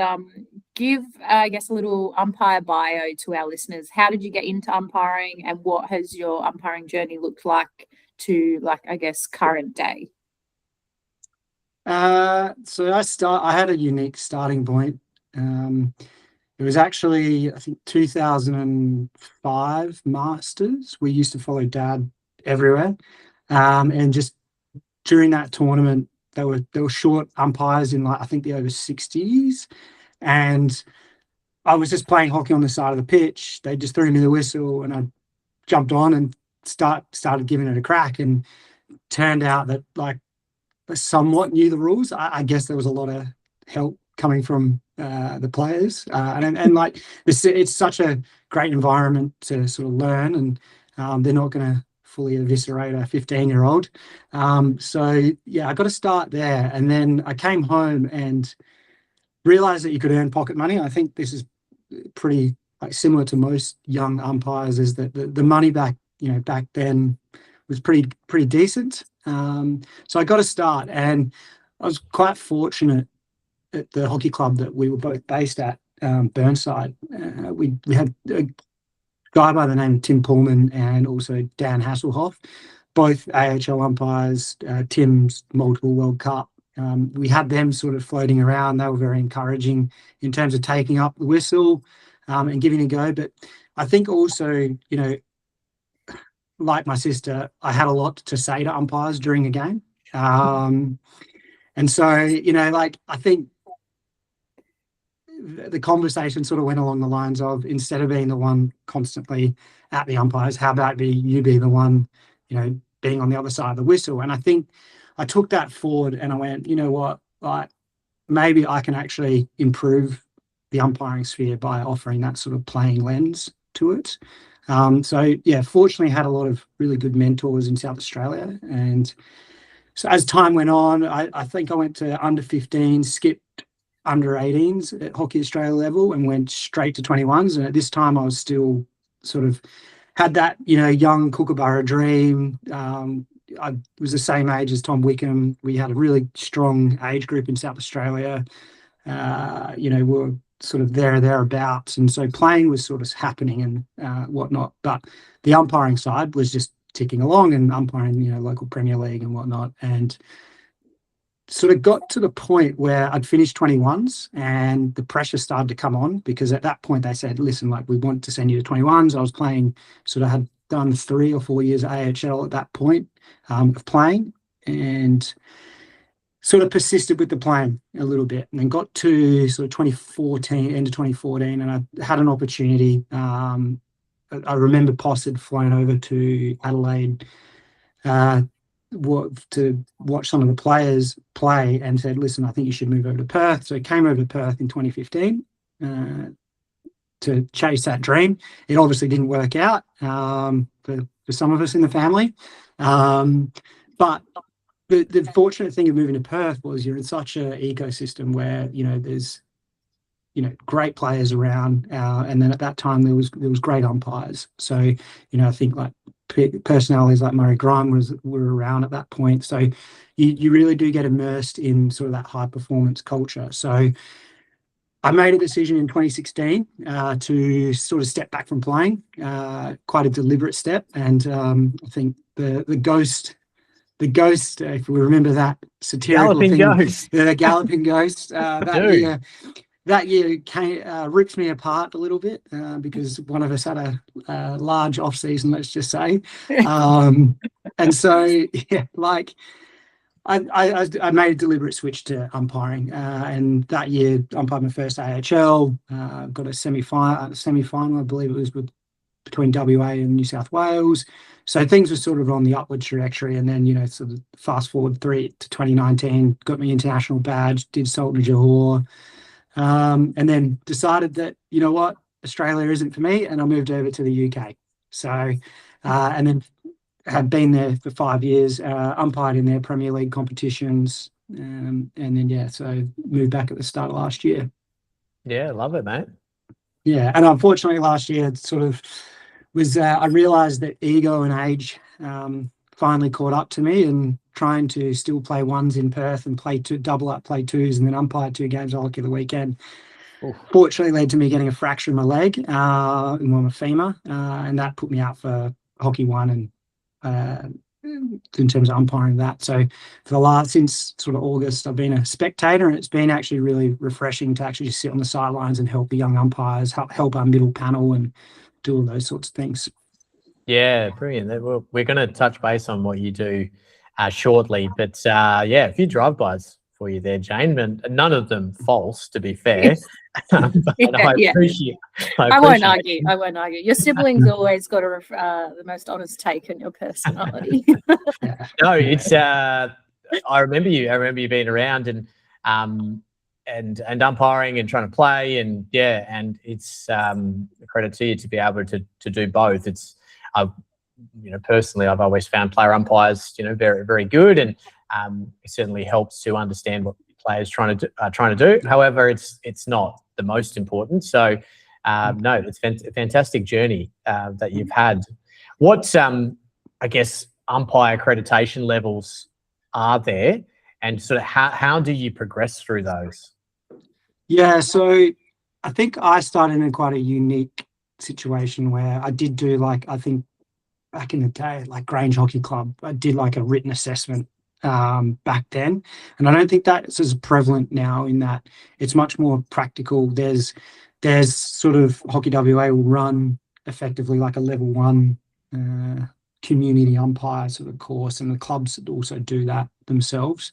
give, I guess, a little umpire bio to our listeners. How did you get into umpiring, and what has your umpiring journey looked like to, I guess, current day? So I had a unique starting point. It was actually, I think, 2005 Masters. We used to follow Dad everywhere, and just during that tournament, there were short umpires in I think the over 60s, and I was just playing hockey on the side of the pitch. They just threw me the whistle, and I jumped on and started giving it a crack, and turned out that I somewhat knew the rules. I guess there was a lot of help coming from the players, and it's such a great environment to sort of learn, and they're not going to fully eviscerate a 15-year-old. So yeah, I got to start there, and then I came home and realized that you could earn pocket money. I think this is pretty similar to most young umpires, is that the money back then was pretty decent. So I got to start, and I was quite fortunate at the hockey club that we were both based at, Burnside. We had a guy by the name of Tim Pullman and also Dan Hasselhoff, both AHL umpires. Tim's multiple World Cup. We had them sort of floating around. They were very encouraging in terms of taking up the whistle and giving it a go. But I think also, like my sister, I had a lot to say to umpires during a game. And so, you know, like, I think the conversation sort of went along the lines of, instead of being the one constantly at the umpires, how about you be the one, you know, being on the other side of the whistle? And I think I took that forward and I went, you know what, like, maybe I can actually improve the umpiring sphere by offering that sort of playing lens to it. So yeah, fortunately had a lot of really good mentors in South Australia. And so as time went on, I think I went to under 15, skipped under 18s at Hockey Australia level and went straight to 21s. And at this time I was still sort of had that, you know, young Kookaburra dream. I was the same age as Tom Wickham. We had a really strong age group in South Australia. You know, we were sort of thereabouts. And so playing was sort of happening and whatnot. But the umpiring side was just ticking along and umpiring, you know, local Premier League and whatnot. And sort of got to the point where I'd finished 21s and the pressure started to come on, because at that point they said, listen, like, we want to send you to 21s. I was playing, sort of had done 3 or 4 years of AHL at that point of playing, and sort of persisted with the playing a little bit, and then got to sort of 2014, end of 2014, and I had an opportunity. I remember Poss had flown over to Adelaide to watch some of the players play and said, listen, I think you should move over to Perth. So I came over to Perth in 2015 to chase that dream. It obviously didn't work out for some of us in the family. But the fortunate thing of moving to Perth was you're in such an ecosystem where, you know, there's, you know, great players around, and then at that time there was great umpires. So, you know, I think like personalities like Murray Grime were around at that point. So you really do get immersed in sort of that high performance culture. So I made a decision in 2016 to sort of step back from playing, quite a deliberate step. And I think the ghost, if we remember that satirical Galloping thing, Ghost. the galloping ghost, that year ripped me apart a little bit because one of us had a large off season, let's just say. And so, yeah, like I made a deliberate switch to umpiring, and that year umpired my first AHL, got a semi-final, I believe it was between WA and New South Wales. So things were sort of on the upward trajectory. And then, you know, sort of fast forward to 2019, got my international badge, did Sultan Johor, and then decided that, you know what, Australia isn't for me, and I moved over to the UK. So, and then had been there for 5 years, umpired in their Premier League competitions, and then, yeah, so moved back at the start of last year. Yeah, love it, mate. Yeah, and unfortunately last year it sort of was, I realised that ego and age finally caught up to me, and trying to still play ones in Perth and play double up, play twos, and then umpire 2 games of hockey the weekend. Oof. Fortunately led to me getting a fracture in my leg, in my femur, and that put me out for Hockey 1 and in terms of umpiring that. So since sort of August, I've been a spectator, and it's been actually really refreshing to actually just sit on the sidelines and help the young umpires, help our middle panel, and do all those sorts of things. Yeah, brilliant. We're going to touch base on what you do shortly, but yeah, a few drive-bys for you there, Jane, and none of them false, to be fair. I appreciate. I won't argue. Your siblings always got the most honest take on your personality. No, it's. I remember you being around and umpiring and trying to play, and yeah, and it's a credit to you to be able to do both. It's, you know, personally, I've always found player umpires, you know, very, very good, and it certainly helps to understand what players trying to do. However, it's not the most important. So, no, it's a fantastic journey that you've had. What, I guess, umpire accreditation levels are there, and sort of how do you progress through those? Yeah, so I think I started in quite a unique situation where I did do, like, I think back in the day, like Grange Hockey Club, I did like a written assessment back then, and I don't think that's as prevalent now, in that it's much more practical. There's sort of Hockey WA will run effectively like a level 1 community umpire sort of course, and the clubs also do that themselves.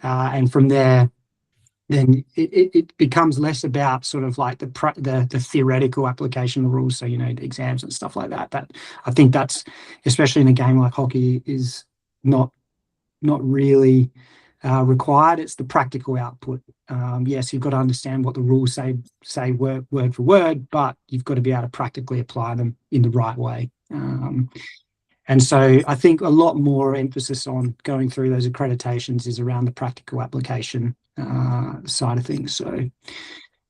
And from there, then it becomes less about sort of like the theoretical application of the rules, so the exams and stuff like that. But I think that's, especially in a game like hockey, is not really required. It's the practical output. Yes, you've got to understand what the rules say word for word, but you've got to be able to practically apply them in the right way. And so I think a lot more emphasis on going through those accreditations is around the practical application side of things. So,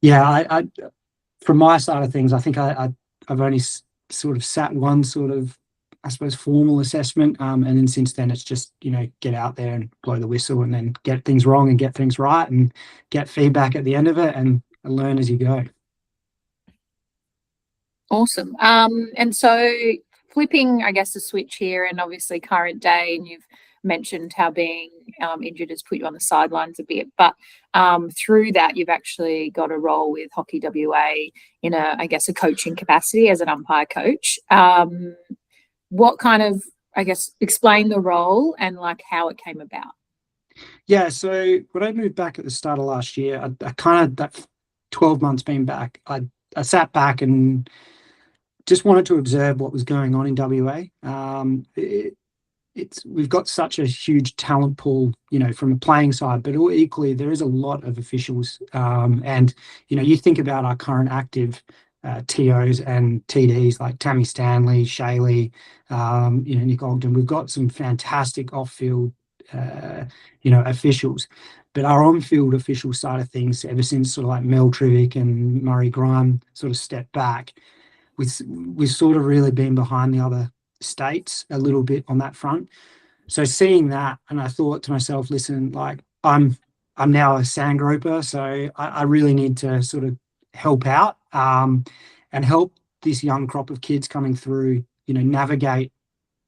yeah, I from my side of things, I think I've only sort of sat one sort of, I suppose, formal assessment, and then since then it's just get out there and blow the whistle, and then get things wrong and get things right, and get feedback at the end of it, and learn as you go. Awesome. And so flipping, I guess, the switch here, and obviously current day, and you've mentioned how being injured has put you on the sidelines a bit, but through that you've actually got a role with Hockey WA in a coaching capacity as an umpire coach. What kind of, explain the role and like how it came about? Yeah, so when I moved back at the start of last year, I kind of, that 12 months being back, I sat back and just wanted to observe what was going on in WA. We've got such a huge talent pool, from a playing side, but equally there is a lot of officials. And you think about our current active TOs and TDs like Tammy Stanley, Shaylee, Nick Ogden. We've got some fantastic off-field, officials. But our on-field official side of things, ever since sort of like Mel Trivic and Murray Grime sort of stepped back, we've sort of really been behind the other states a little bit on that front. So seeing that, and I thought to myself, listen, like I'm now a sand groper, so I really need to sort of help out and help this young crop of kids coming through, navigate,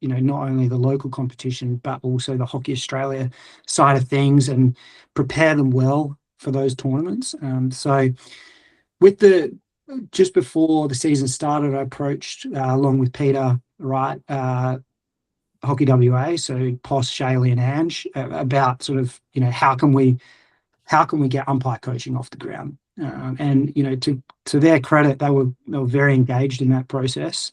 not only the local competition, but also the Hockey Australia side of things, and prepare them well for those tournaments. So just before the season started, I approached, along with Peter, Hockey WA, so Poss, Shaylee and Ange, about sort of, how can we get umpire coaching off the ground? And, to their credit, they were very engaged in that process.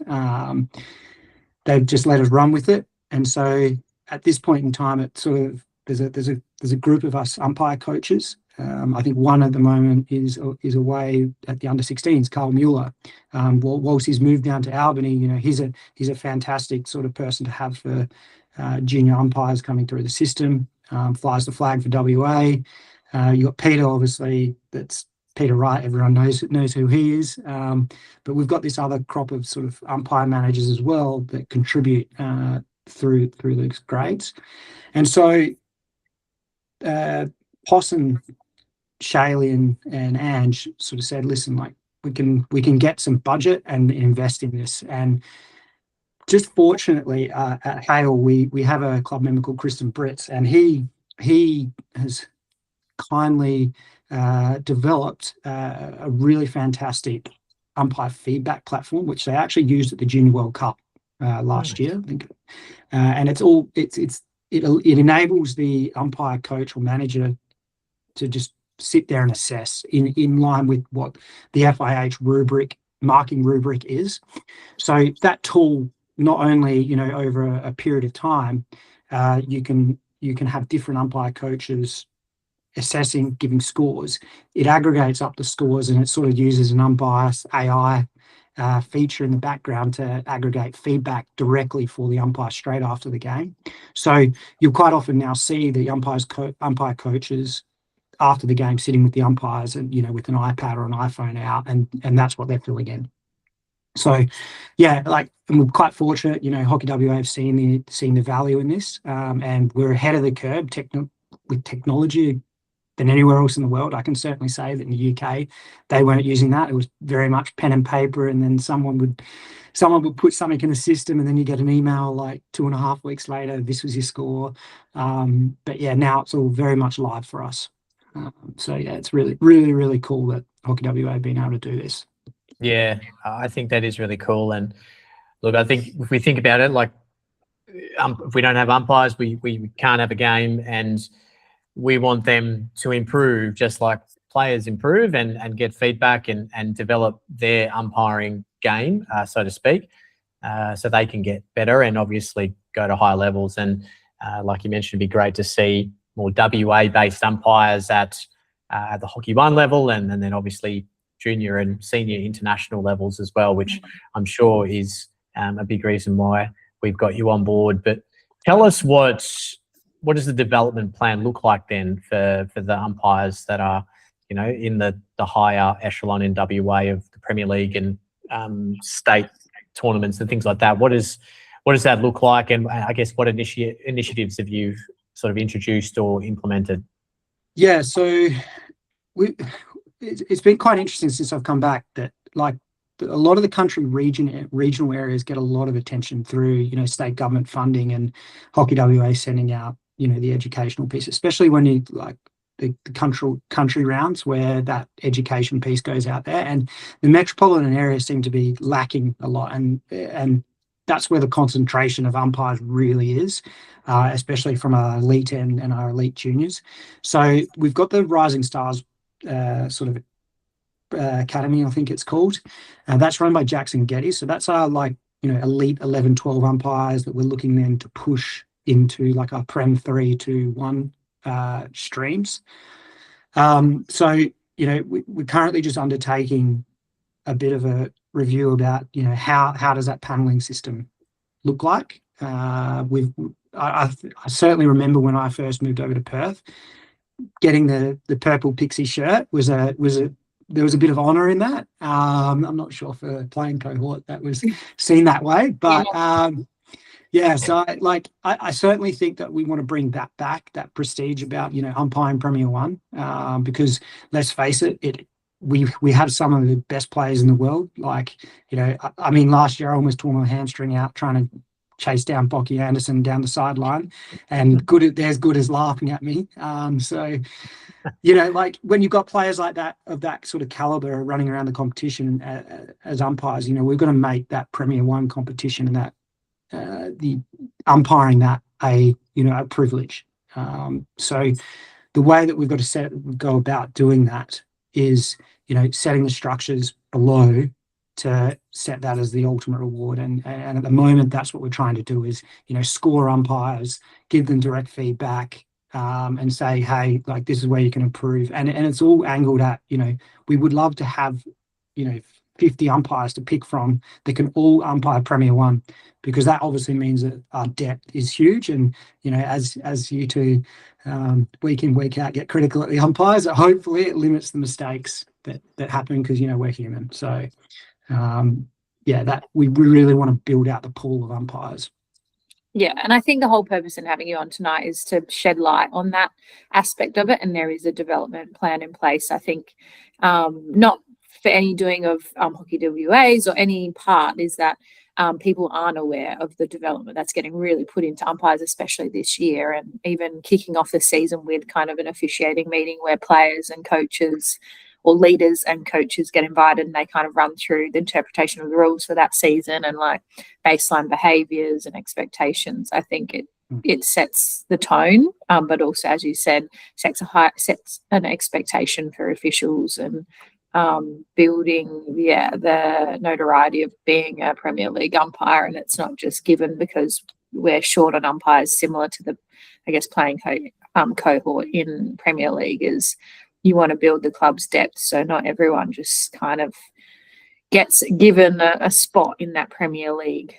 They've just let us run with it. And so at this point in time, it sort of, there's a group of us umpire coaches. I think one at the moment is away at the under-16s, Carl Mueller. Whilst he's moved down to Albany, he's a fantastic sort of person to have for junior umpires coming through the system. Flies the flag for WA. You got Peter, obviously, that's Peter Wright. Everyone knows who he is. But we've got this other crop of sort of umpire managers as well that contribute through those grades. And so Poss and Shaylee and Ange sort of said, listen, like we can get some budget and invest in this. And just fortunately at Hale, we have a club member called Kristen Britz, and he has kindly developed a really fantastic umpire feedback platform, which they actually used at the Junior World Cup last year, I think. And it enables the umpire coach or manager to just sit there and assess in line with what the FIH marking rubric is. So that tool, not only over a period of time, you can have different umpire coaches assessing, giving scores. It aggregates up the scores, and it sort of uses an unbiased AI feature in the background to aggregate feedback directly for the umpire straight after the game. So you'll quite often now see the umpire coaches after the game sitting with the umpires and with an iPad or an iPhone out, and that's what they're filling in. So yeah, and we're quite fortunate, Hockey WA have seen the value in this, and we're ahead of the curve with technology than anywhere else in the world. I can certainly say that in the UK, they weren't using that. It was very much pen and paper, and then someone would put something in the system, and then you get an email like 2.5 weeks later, this was your score. But yeah, now it's all very much live for us. So yeah, it's really, really, really cool that Hockey WA have been able to do this. Yeah, I think that is really cool. And look, I think if we think about it, like if we don't have umpires, we can't have a game, and we want them to improve just like players improve and get feedback and develop their umpiring game, so to speak, so they can get better and obviously go to higher levels. And like you mentioned, it'd be great to see more WA-based umpires at the Hockey One level, and then obviously junior and senior international levels as well, which I'm sure is a big reason why we've got you on board. But tell us what does the development plan look like then for the umpires that are, you know, in the higher echelon in WA of the Premier League and state tournaments and things like that? What does that look like? And I guess what initiatives have you sort of introduced or implemented? Yeah, so it's been quite interesting since I've come back that like a lot of the country regional areas get a lot of attention through, you know, state government funding and Hockey WA sending out, you know, the educational piece, especially when you like the country rounds where that education piece goes out there, and the metropolitan areas seem to be lacking a lot, and that's where the concentration of umpires really is, especially from our elite and our elite juniors. So we've got the Rising Stars sort of academy, I think it's called. That's run by Jackson Getty. So that's our like, you know, elite 11, 12 umpires that we're looking then to push into like our Prem 3 to 1 streams. So, you know, we're currently just undertaking a bit of a review about, you know, how does that paneling system look like? I certainly remember when I first moved over to Perth, getting the purple pixie shirt was there was a bit of honour in that. I'm not sure for playing cohort that was seen that way, but yeah. So I certainly think that we want to bring that back, that prestige about, you know, umpiring Premier One, because let's face it, we have some of the best players in the world. Like, you know, I mean, last year I almost tore my hamstring out trying to chase down Bocky Anderson down the sideline, and there's good as laughing at me. So, you know, like when you've got players like that of that sort of caliber running around the competition as umpires, you know, we're going to make that Premier One competition and that the umpiring that a privilege. So the way that we've got to go about doing that is, you know, setting the structures below to set that as the ultimate reward. And at the moment, that's what we're trying to do is, you know, score umpires, give them direct feedback, and say, hey, like this is where you can improve. And it's all angled at, you know, we would love to have, you know, 50 umpires to pick from that can all umpire Premier One, because that obviously means that our depth is huge. And, you know, as you two week in, week out get critical at the umpires, hopefully it limits the mistakes that happen because, you know, we're human. So yeah, that we really want to build out the pool of umpires. Yeah, and I think the whole purpose in having you on tonight is to shed light on that aspect of it, and there is a development plan in place. I think not for any doing of Hockey WAs or any part is that people aren't aware of the development that's getting really put into umpires, especially this year, and even kicking off the season with kind of an officiating meeting where players and coaches or leaders and coaches get invited and they kind of run through the interpretation of the rules for that season and like baseline behaviours and expectations. I think it sets the tone, but also, as you said, sets an expectation for officials and building the notoriety of being a Premier League umpire. And it's not just given because we're short on umpires, similar to the, I guess, playing cohort in Premier League is you want to build the club's depth, so not everyone just kind of gets given a spot in that Premier League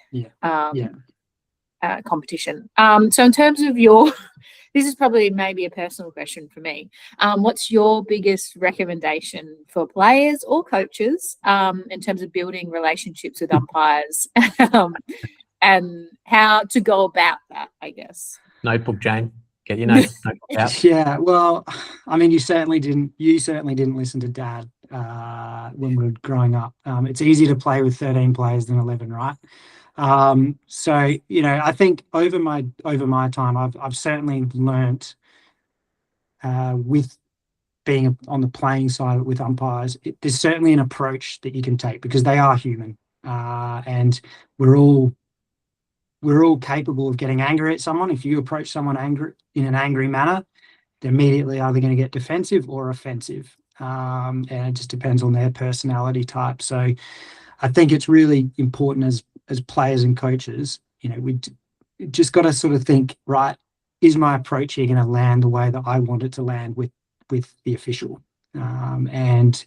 competition. So in terms of this is probably maybe a personal question for me. What's your biggest recommendation for players or coaches in terms of building relationships with umpires and how to go about that, I guess? Notebook, Jane. Get your notebook out. Yeah, well, I mean, you certainly didn't listen to Dad when we were growing up. It's easier to play with 13 players than 11, right? So, you know, I think over my time, I've certainly learnt with being on the playing side with umpires, there's certainly an approach that you can take because they are human, and we're all we're all capable of getting angry at someone. If you approach someone in an angry manner, they're immediately either going to get defensive or offensive. And it just depends on their personality type. So I think it's really important as players and coaches, we just got to sort of think, right, is my approach here going to land the way that I want it to land with the official? And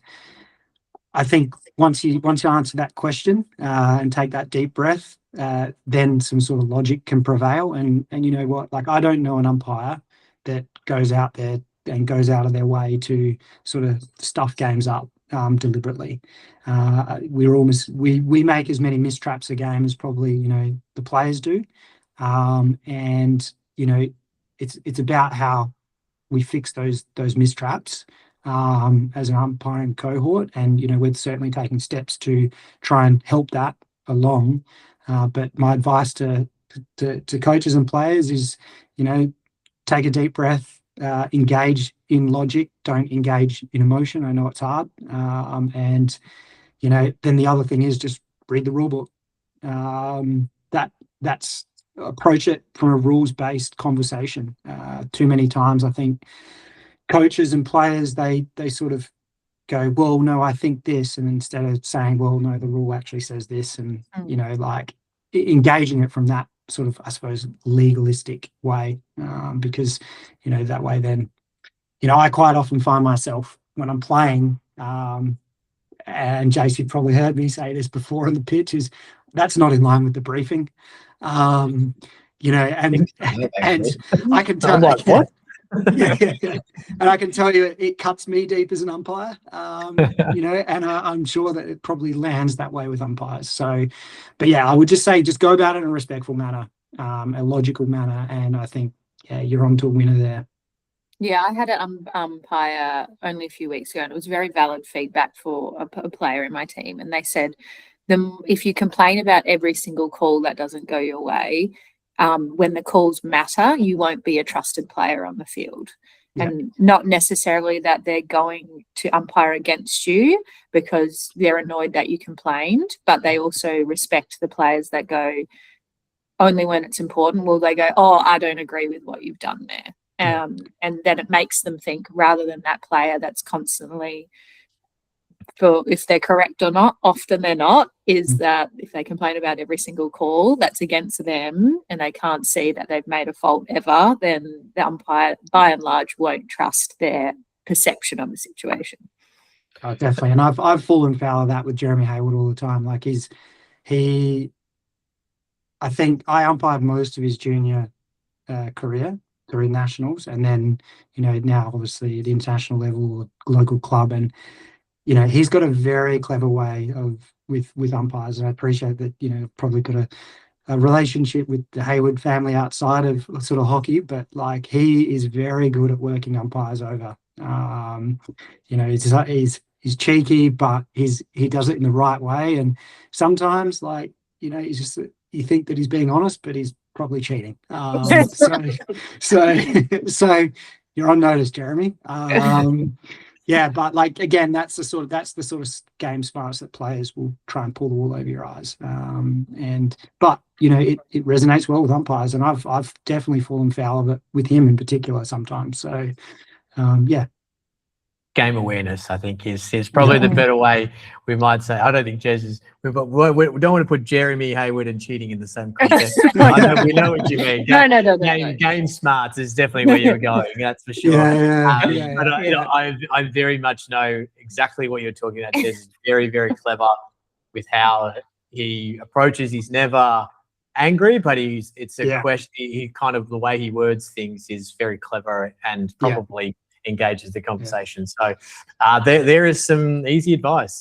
I think once you answer that question and take that deep breath, then some sort of logic can prevail. And you know what? Like, I don't know an umpire that goes out there and goes out of their way to sort of stuff games up deliberately. We make as many mistraps a game as probably the players do, and it's about how we fix those mistraps as an umpiring cohort, and we're certainly taking steps to try and help that along. But my advice to coaches and players is, take a deep breath, engage in logic, don't engage in emotion. I know it's hard, and then the other thing is just read the rule book. That's approach it from a rules-based conversation. Too many times, I think coaches and players, they sort of go, well, no, I think this, and instead of saying, well, no, the rule actually says this, and like engaging it from that sort of, I suppose, legalistic way, because that way then I quite often find myself when I'm playing, and Jace, you've probably heard me say this before on the pitch, is that's not in line with the briefing. And I can tell. I'm like, what? Yeah. And I can tell you it cuts me deep as an umpire, and I'm sure that it probably lands that way with umpires. So, but yeah, I would just say, just go about it in a respectful manner, a logical manner, and I think, you're on to a winner there. Yeah, I had an umpire only a few weeks ago, and it was very valid feedback for a player in my team. And they said, if you complain about every single call that doesn't go your way, when the calls matter, you won't be a trusted player on the field. Yeah. And not necessarily that they're going to umpire against you because they're annoyed that you complained, but they also respect the players that go, only when it's important will they go, oh, I don't agree with what you've done there. And then it makes them think, rather than that player that's constantly, for if they're correct or not, often they're not, is that if they complain about every single call that's against them and they can't see that they've made a fault ever, then the umpire, by and large, won't trust their perception of the situation. Oh, definitely. And I've fallen foul of that with Jeremy Hayward all the time. Like I think I umpired most of his junior career through nationals, and then now obviously at international level, local club, and he's got a very clever way of with umpires, and I appreciate that probably got a relationship with the Hayward family outside of sort of hockey, but like he is very good at working umpires over. He's cheeky, but he does it in the right way, and sometimes he's just, you think that he's being honest, but he's probably cheating. So you're on notice, Jeremy. Yeah, but again, that's the sort of game smarts that players will try and pull the wool over your eyes. But it resonates well with umpires, and I've definitely fallen foul of it with him in particular sometimes. So yeah. Game awareness, I think, is probably the better way we might say. I don't think Jez is. We don't want to put Jeremy Hayward and cheating in the same context. We know what you mean. No. Game smarts is definitely where you're going. That's for sure. I very much know exactly what you're talking about. Jez is very, very clever with how he approaches. He's never angry, but it's a question. He kind of, the way he words things is very clever and probably engages the conversation. So there is some easy advice.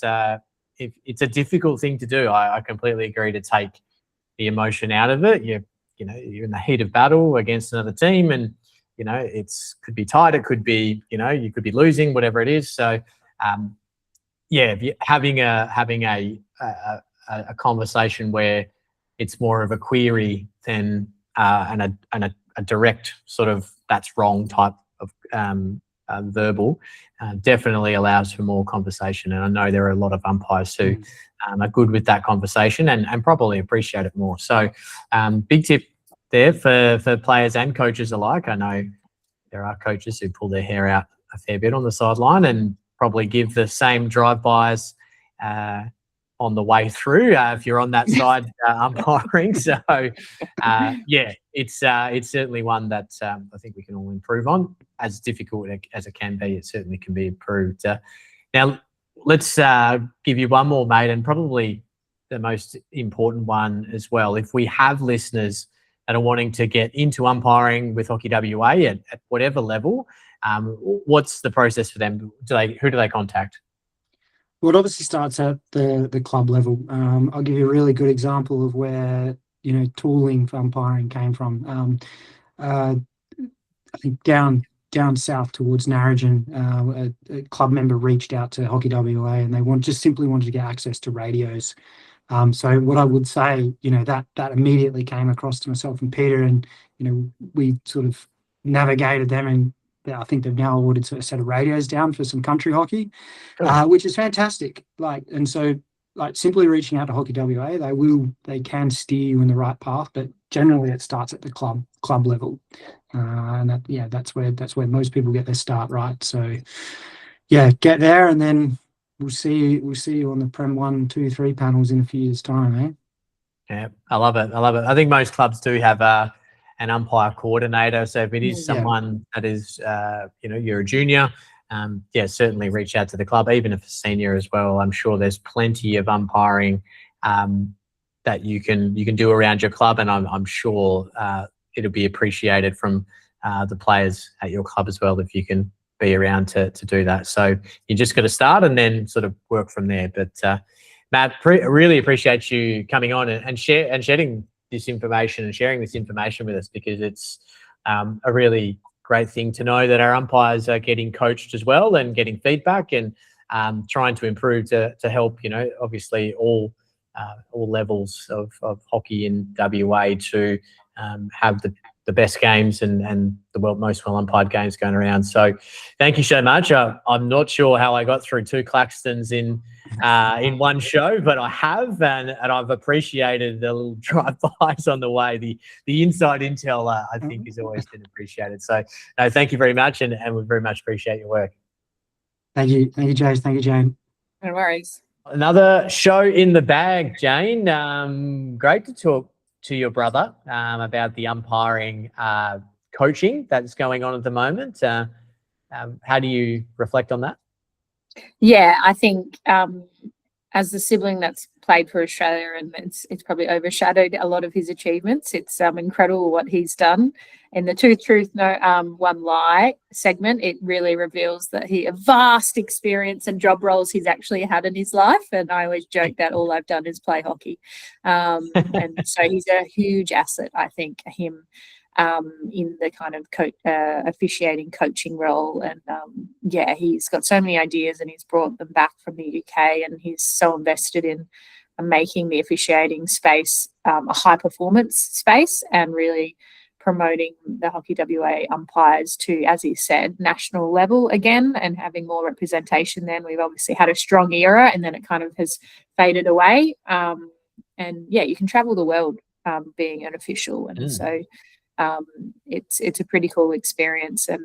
If it's a difficult thing to do, I completely agree, to take the emotion out of it. You're in the heat of battle against another team, and it's could be tight, it could be you could be losing, whatever it is. So if you're having a conversation where it's more of a query than and a direct sort of that's wrong type of verbal, definitely allows for more conversation. And I know there are a lot of umpires who are good with that conversation and probably appreciate it more. So big tip there for players and coaches alike. I know there are coaches who pull their hair out a fair bit on the sideline and probably give the same drive-bys on the way through if you're on that side umpiring. So, it's certainly one that I think we can all improve on. As difficult as it can be, it certainly can be improved. Now, let's give you one more, mate, and probably the most important one as well. If we have listeners that are wanting to get into umpiring with Hockey WA at whatever level, what's the process for them? Who do they contact? Well, it obviously starts at the club level. I'll give you a really good example of where, tooling for umpiring came from. I think down south towards Narrogin, a club member reached out to Hockey WA and they simply wanted to get access to radios. So what I would say, that immediately came across to myself and Peter, and we sort of navigated them, and I think they've now ordered a set of radios down for some country hockey, which is fantastic. So simply reaching out to Hockey WA, they can steer you in the right path, but generally it starts at the club level, and that's where most people get their start, right? So get there, and then we'll see you on the Prem 1, 2, 3 panels in a few years' time, eh? Yeah, I love it. I think most clubs do have an umpire coordinator. So if it is someone that is, you're a junior, certainly reach out to the club, even if a senior as well. I'm sure there's plenty of umpiring that you can do around your club, and I'm sure it'll be appreciated from the players at your club as well if you can be around to do that. So you just got to start and then sort of work from there. But Matt, really appreciate you coming on and sharing this information and sharing this information with us, because it's a really great thing to know that our umpires are getting coached as well and getting feedback and trying to improve to help, obviously all levels of hockey in WA to have the best games and the most well umpired games going around. So thank you so much. I'm not sure how I got through 2 Claxtons in one show, but I have, and I've appreciated the little drive-bys on the way. The inside intel, I think, is always been appreciated. So no, thank you very much, and we very much appreciate your work. Thank you, Jace. Thank you, Jane. No worries. Another show in the bag, Jane. Great to talk to your brother about the umpiring coaching that's going on at the moment. How do you reflect on that? Yeah, I think as the sibling that's played for Australia, and it's probably overshadowed a lot of his achievements. It's incredible what he's done. In the Two Truth, One Lie segment, it really reveals that a vast experience and job roles he's actually had in his life. And I always joke that all I've done is play hockey. And so he's a huge asset, I think, him. In the kind of officiating coaching role, and he's got so many ideas, and he's brought them back from the UK, and he's so invested in making the officiating space a high performance space, and really promoting the Hockey WA umpires to, as he said, national level again, and having more representation. Then we've obviously had a strong era, and then it kind of has faded away. You can travel the world being an official, and so. It's a pretty cool experience, and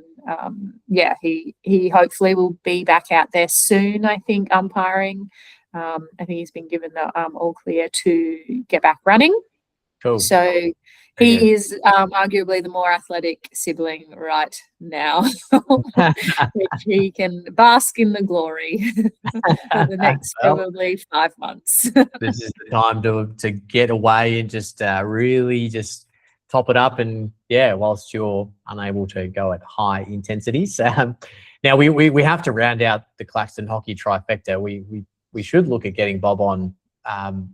he hopefully will be back out there soon. I think umpiring. I think he's been given the all clear to get back running. Cool. So he is arguably the more athletic sibling right now, which he can bask in the glory for the next probably 5 months. This is the time to get away and just really just top it up, and whilst you're unable to go at high intensities. Now we have to round out the Claxton hockey trifecta. We should look at getting Bob on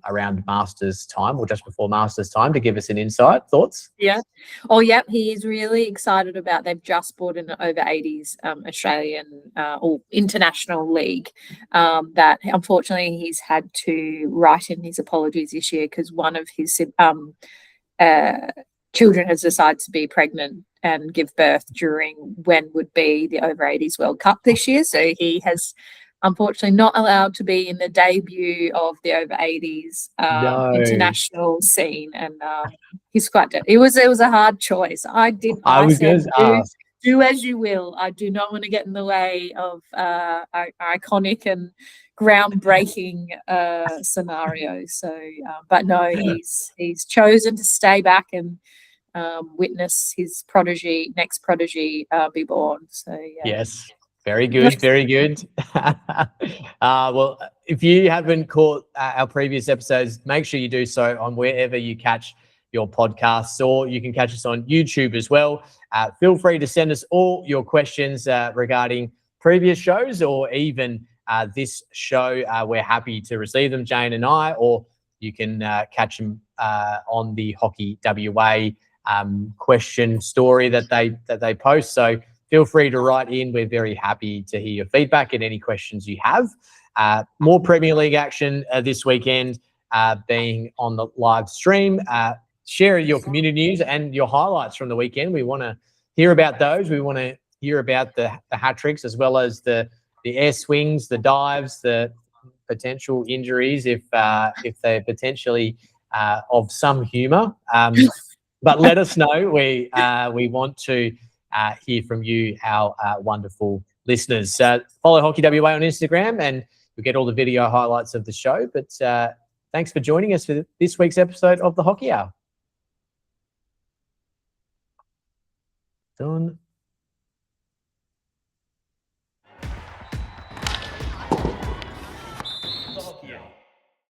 around Masters time or just before Masters time to give us an insight. Thoughts? Yeah. Oh, yeah. He is really excited about. They've just bought an over 80s Australian or international league that unfortunately he's had to write in his apologies this year because one of his children has decided to be pregnant and give birth during when would be the over 80s World Cup this year. So he has unfortunately not allowed to be in the debut of the over 80s international scene. And he's quite dead. It was a hard choice. I said, do as you will. I do not want to get in the way of iconic and groundbreaking scenario. So, but no, he's chosen to stay back and witness his next prodigy be born. So yeah. Yes, very good, very good. Well, if you haven't caught our previous episodes, make sure you do so on wherever you catch your podcasts, or you can catch us on YouTube as well. Feel free to send us all your questions regarding previous shows or even this show. We're happy to receive them, Jane and I, or you can catch them on the Hockey WA question story that they post. So feel free to write in. We're very happy to hear your feedback and any questions you have. More Premier League action this weekend being on the live stream. Share your community news and your highlights from the weekend. We want to hear about those. We want to hear about the hat tricks, as well as the air swings, the dives, the potential injuries if they're potentially of some humour. But let us know. We want to hear from you, our wonderful listeners. Follow Hockey WA on Instagram, and you'll get all the video highlights of the show. But thanks for joining us for this week's episode of the Hockey Hour. Done.